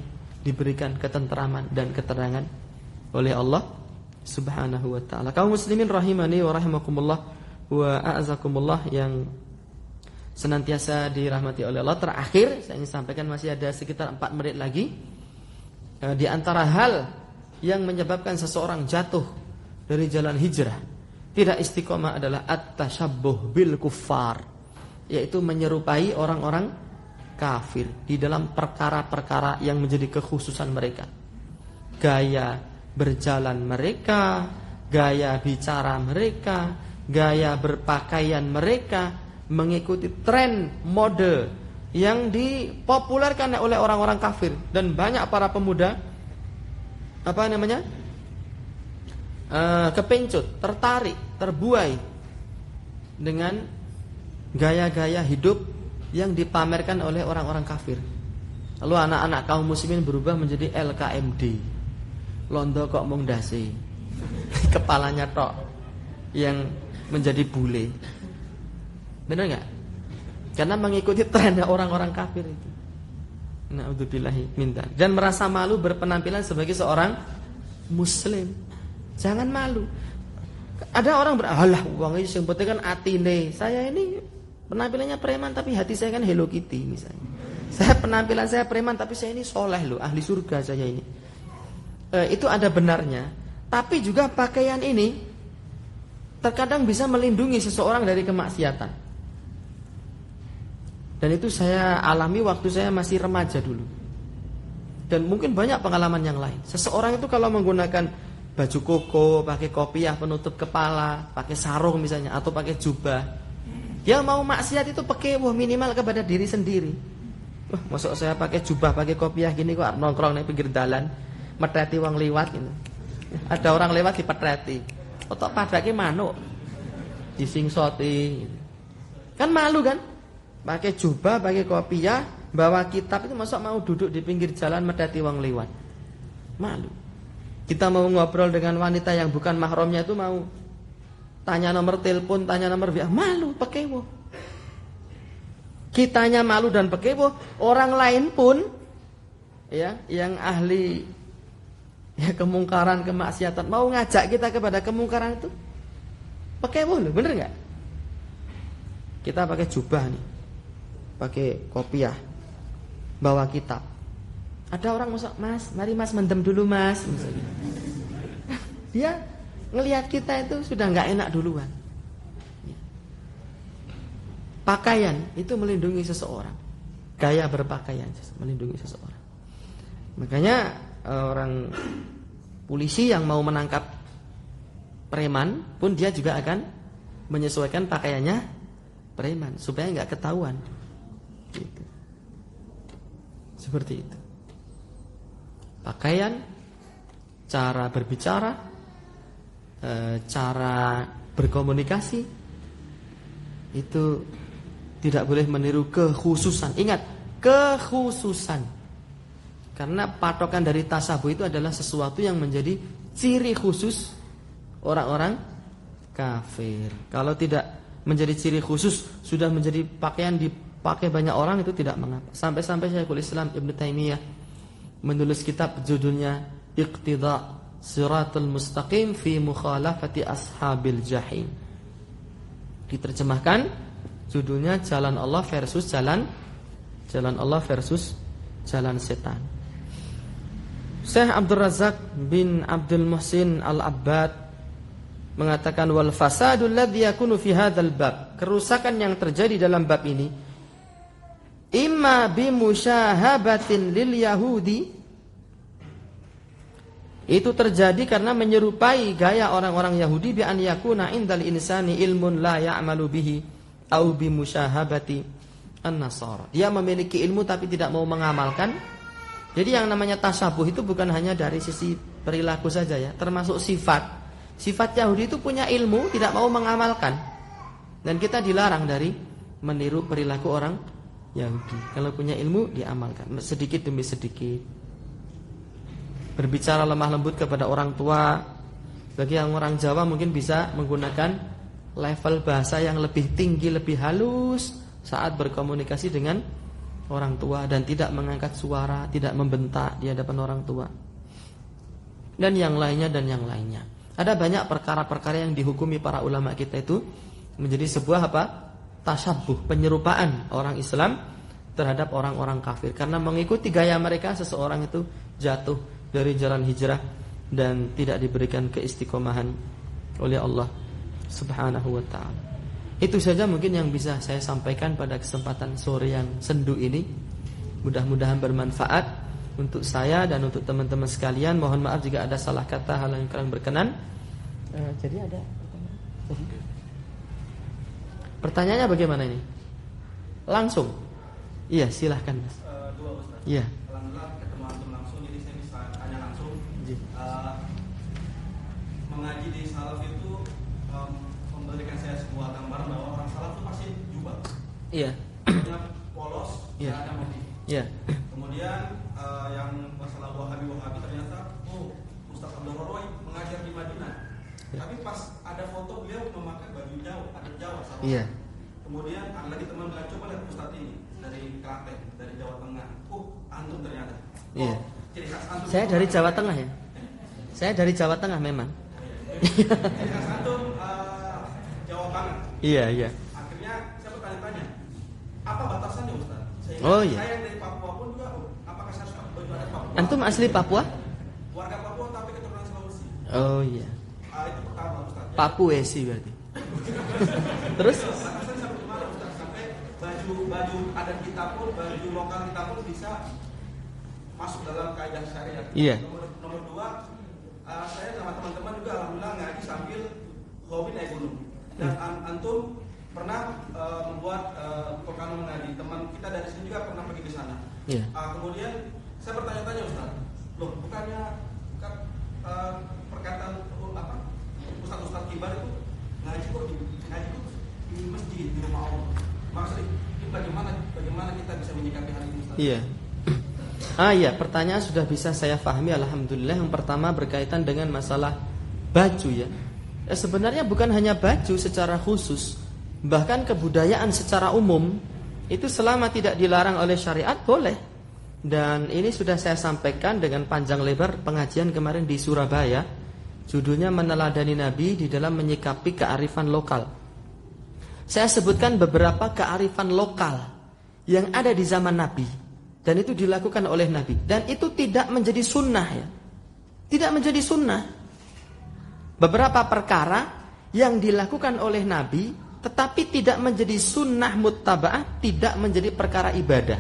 diberikan ketenteraman dan keterangan oleh Allah Subhanahu wa ta'ala. Kaum muslimin rahimani wa rahimakumullah wa a'azakumullah yang senantiasa dirahmati oleh Allah. Terakhir saya ingin sampaikan, masih ada sekitar 4 menit lagi. Di antara hal yang menyebabkan seseorang jatuh dari jalan hijrah, tidak istiqomah, adalah at-tashabbuh bil kuffar, yaitu menyerupai orang-orang kafir di dalam perkara-perkara yang menjadi kekhususan mereka. Gaya berjalan mereka, gaya bicara mereka, gaya berpakaian mereka mengikuti tren mode yang dipopulerkan oleh orang-orang kafir. Dan banyak para pemuda kepencut, tertarik, terbuai dengan gaya-gaya hidup yang dipamerkan oleh orang-orang kafir. Lalu anak-anak kaum muslimin berubah menjadi LKMD, londo kok mung dasi, kepalanya tok yang menjadi bule. Benar nggak? Karena mengikuti tren orang-orang kafir itu. Na'udzubillahi min dzalik. Dan merasa malu berpenampilan sebagai seorang muslim. Jangan malu. Ada orang beralah uang itu yang penting kan atine. Saya ini penampilannya preman tapi hati saya kan Hello Kitty misalnya. Penampilan saya preman tapi saya ini soleh loh, ahli surga saya ini. Itu ada benarnya. Tapi juga pakaian ini terkadang bisa melindungi seseorang dari kemaksiatan. Dan itu saya alami waktu saya masih remaja dulu. Dan mungkin banyak pengalaman yang lain. Seseorang itu kalau menggunakan baju koko, pakai kopiah penutup kepala, pakai sarung misalnya, atau pakai jubah, dia mau maksiat itu pakai minimal kepada diri sendiri. Wah, masuk saya pakai jubah, pakai kopiah gini kok nongkrong di pinggir jalan, metreti wong liwat gitu. Ada orang lewat dipetreti. Otak padake manuk disingsoti gitu. Kan malu kan? Pakai jubah, pakai kopiah, bawa kitab itu masa mau duduk di pinggir jalan metreti wong liwat. Malu. Kita mau ngobrol dengan wanita yang bukan mahramnya itu mau tanya nomor telepon, tanya nomor WA, malu, pekewo. Kitanya malu dan pekewo, orang lain pun ya yang ahli ya kemungkaran, kemaksiatan mau ngajak kita kepada kemungkaran itu pekewo loh, bener nggak? Kita pakai jubah nih, pakai kopiah, bawa kitab. Ada orang masuk, mas, mari mas mendem dulu mas. Dia ngelihat kita itu sudah nggak enak duluan. Pakaian itu melindungi seseorang. Gaya berpakaian melindungi seseorang. Makanya orang polisi yang mau menangkap preman pun dia juga akan menyesuaikan pakaiannya preman supaya nggak ketahuan. Gitu. Seperti itu. Pakaian, cara berbicara, cara berkomunikasi itu tidak boleh meniru kekhususan. Ingat, kekhususan. Karena patokan dari tasabuh itu adalah sesuatu yang menjadi ciri khusus orang-orang kafir. Kalau tidak menjadi ciri khusus, sudah menjadi pakaian dipakai banyak orang, itu tidak mengapa. Sampai-sampai Syekhul Islam Ibnu Taimiyah menulis kitab judulnya Iqtida Siratul Mustaqim fi Mukhalafati Ashabil Jahim. Diterjemahkan judulnya Jalan Allah versus Jalan Allah versus Jalan Setan. Syekh Abdul Razak bin Abdul Muhsin Al-Abbad mengatakan wal fasadul ladzi yakunu fi hadzal bab, kerusakan yang terjadi dalam bab ini imma bi musyahabatin lil yahudi, itu terjadi karena menyerupai gaya orang-orang Yahudi bi an yakuna indal insani ilmun la ya'malu bihi au bi musyahabati an-nasara. Dia memiliki ilmu tapi tidak mau mengamalkan. Jadi yang namanya tasabuh itu bukan hanya dari sisi perilaku saja ya, termasuk sifat. Sifat Yahudi itu punya ilmu tidak mau mengamalkan. Dan kita dilarang dari meniru perilaku orang Yahudi. Kalau punya ilmu diamalkan sedikit demi sedikit. Berbicara lemah lembut kepada orang tua. Bagi yang orang Jawa mungkin bisa menggunakan level bahasa yang lebih tinggi, lebih halus saat berkomunikasi dengan orang tua dan tidak mengangkat suara, tidak membentak di hadapan orang tua. Dan yang lainnya. Ada banyak perkara-perkara yang dihukumi para ulama kita itu menjadi sebuah tasabuh, penyerupaan orang Islam terhadap orang-orang kafir. Karena mengikuti gaya mereka seseorang itu jatuh dari jalan hijrah dan tidak diberikan keistiqomahan oleh Allah Subhanahu wa ta'ala. Itu saja mungkin yang bisa saya sampaikan pada kesempatan sore yang sendu ini. Mudah-mudahan bermanfaat untuk saya dan untuk teman-teman sekalian. Mohon maaf jika ada salah kata, hal yang kurang berkenan. Jadi ada pertanyaannya bagaimana ini? Langsung? Iya, silahkan Mas. Dua Ustaz. Iya. Alhamdulillah ketemu antum langsung, jadi saya bisa tanya langsung. Mengaji di salaf itu memberikan saya sebuah gambaran bahwa orang salaf itu pasti jubah. Iya. Polos, Iya. ada motif. Iya. Kemudian yang masalah Wahabi ternyata Ustaz Abdul Roy mengajar di Madinah. Ya. Tapi pas ada foto beliau memakai baju Jawa, adat Jawa sama. Iya. Kemudian ada lagi teman bilang coba lihat Ustaz ini dari Klaten, dari Jawa Tengah. Antum ternyata. Iya. Ciri khas antum. Saya dari Jawa Tengah ya. Saya dari Jawa Tengah memang. Ciri khas antum Jawa banget. Iya. Akhirnya saya bertanya-tanya, apa batasannya Ustaz? Iya. Saya yang dari Papua pun juga, apakah saya harus pakai baju adat Papua? Antum asli Papua? Warga Papua tapi keturunan Sulawesi. Oh iya. Itu pertama Ustaz. Papuesi berarti. Terus? Batasan sampai kemana Ustaz? Sampai baju adat kita pun, baju lokal kita pun bisa masuk dalam kaidah syariat. Iya. Nomor dua, saya sama teman-teman juga alhamdulillah ngaji sambil hobi naik gunung. Dan antum pernah membuat pekan mengaji. Teman kita dari sini juga pernah pergi ke sana. Iya. Kemudian saya bertanya-tanya Ustaz, loh bukannya perkataan Ustaz Kibar itu ngaji kok di masjid, di rumah Allah. Maksudnya ini bagaimana kita bisa menyikapi hal ini Ustaz? Iya. Iya, pertanyaan sudah bisa saya pahami alhamdulillah. Yang pertama berkaitan dengan masalah baju ya. Sebenarnya bukan hanya baju secara khusus, bahkan kebudayaan secara umum itu selama tidak dilarang oleh syariat boleh. Dan ini sudah saya sampaikan dengan panjang lebar pengajian kemarin di Surabaya. Judulnya Meneladani Nabi di dalam menyikapi kearifan lokal. Saya sebutkan beberapa kearifan lokal yang ada di zaman Nabi, dan itu dilakukan oleh Nabi, dan itu tidak menjadi sunnah ya. Tidak menjadi sunnah. beberapa perkara yang dilakukan oleh Nabi tetapi tidak menjadi sunnah muttaba'ah, tidak menjadi perkara ibadah.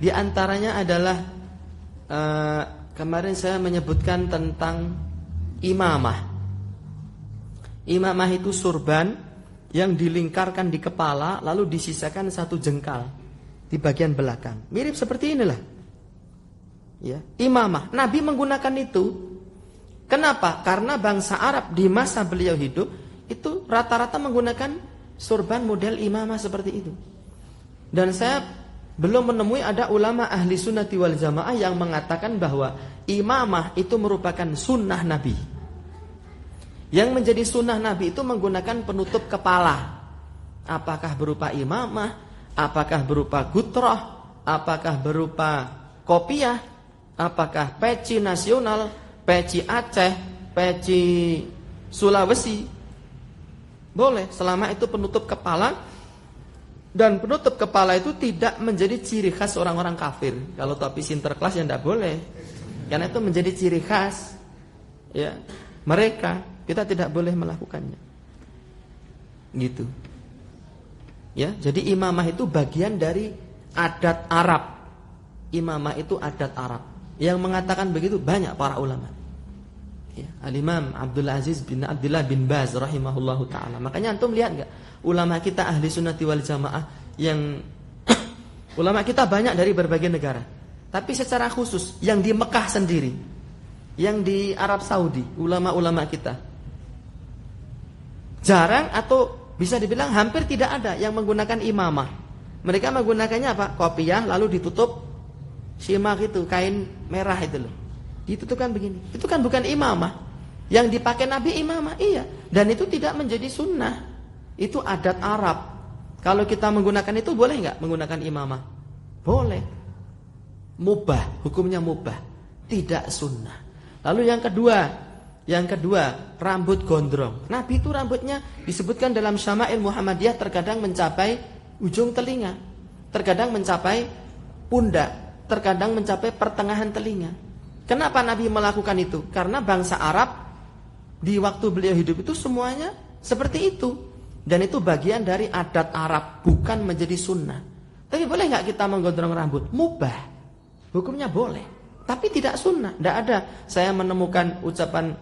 Di antaranya adalah kemarin saya menyebutkan tentang imamah. Imamah itu surban yang dilingkarkan di kepala lalu disisakan satu jengkal di bagian belakang. Mirip seperti inilah. Ya, imamah. Nabi menggunakan itu. Kenapa? Karena bangsa Arab di masa beliau hidup itu rata-rata menggunakan surban model imamah seperti itu. Dan saya belum menemui ada ulama ahli sunnati wal jamaah yang mengatakan bahwa imamah itu merupakan sunnah Nabi. Yang menjadi sunnah Nabi itu menggunakan penutup kepala. Apakah berupa imamah, apakah berupa gutroh, apakah berupa kopiah, apakah peci nasional, peci Aceh, peci Sulawesi. Boleh, selama itu penutup kepala. Dan penutup kepala itu tidak menjadi ciri khas orang-orang kafir. Kalau topi Sinterklas ya tidak boleh, karena itu menjadi ciri khas ya mereka. Kita tidak boleh melakukannya. Gitu. Ya, jadi imamah itu bagian dari adat Arab. Imamah itu adat Arab. Yang mengatakan begitu banyak para ulama. Ya, Al-Imam Abdul Aziz bin Abdullah bin Baz rahimahullahu ta'ala. Makanya antum lihat gak, ulama kita ahli sunnati wal jamaah yang ulama kita banyak dari berbagai negara. Tapi secara khusus yang di Mekah sendiri, yang di Arab Saudi, ulama-ulama kita jarang atau bisa dibilang hampir tidak ada yang menggunakan imamah. Mereka menggunakannya apa? Kopiah lalu ditutup simak itu, kain merah itu loh. Ditutupkan begini. Itu kan bukan imamah. Yang dipakai Nabi imamah, iya. Dan itu tidak menjadi sunnah. Itu adat Arab. Kalau kita menggunakan itu boleh nggak menggunakan imamah? Boleh. Mubah, hukumnya mubah. Tidak sunnah. Lalu yang kedua, rambut gondrong. Nabi itu rambutnya disebutkan dalam Syama'il Muhammadiyah terkadang mencapai ujung telinga, terkadang mencapai pundak, terkadang mencapai pertengahan telinga. Kenapa Nabi melakukan itu? Karena bangsa Arab di waktu beliau hidup itu semuanya seperti itu. Dan itu bagian dari adat Arab, bukan menjadi sunnah. Tapi boleh nggak kita menggondrong rambut? Mubah. Hukumnya boleh. Tapi tidak sunnah. Tidak ada saya menemukan ucapan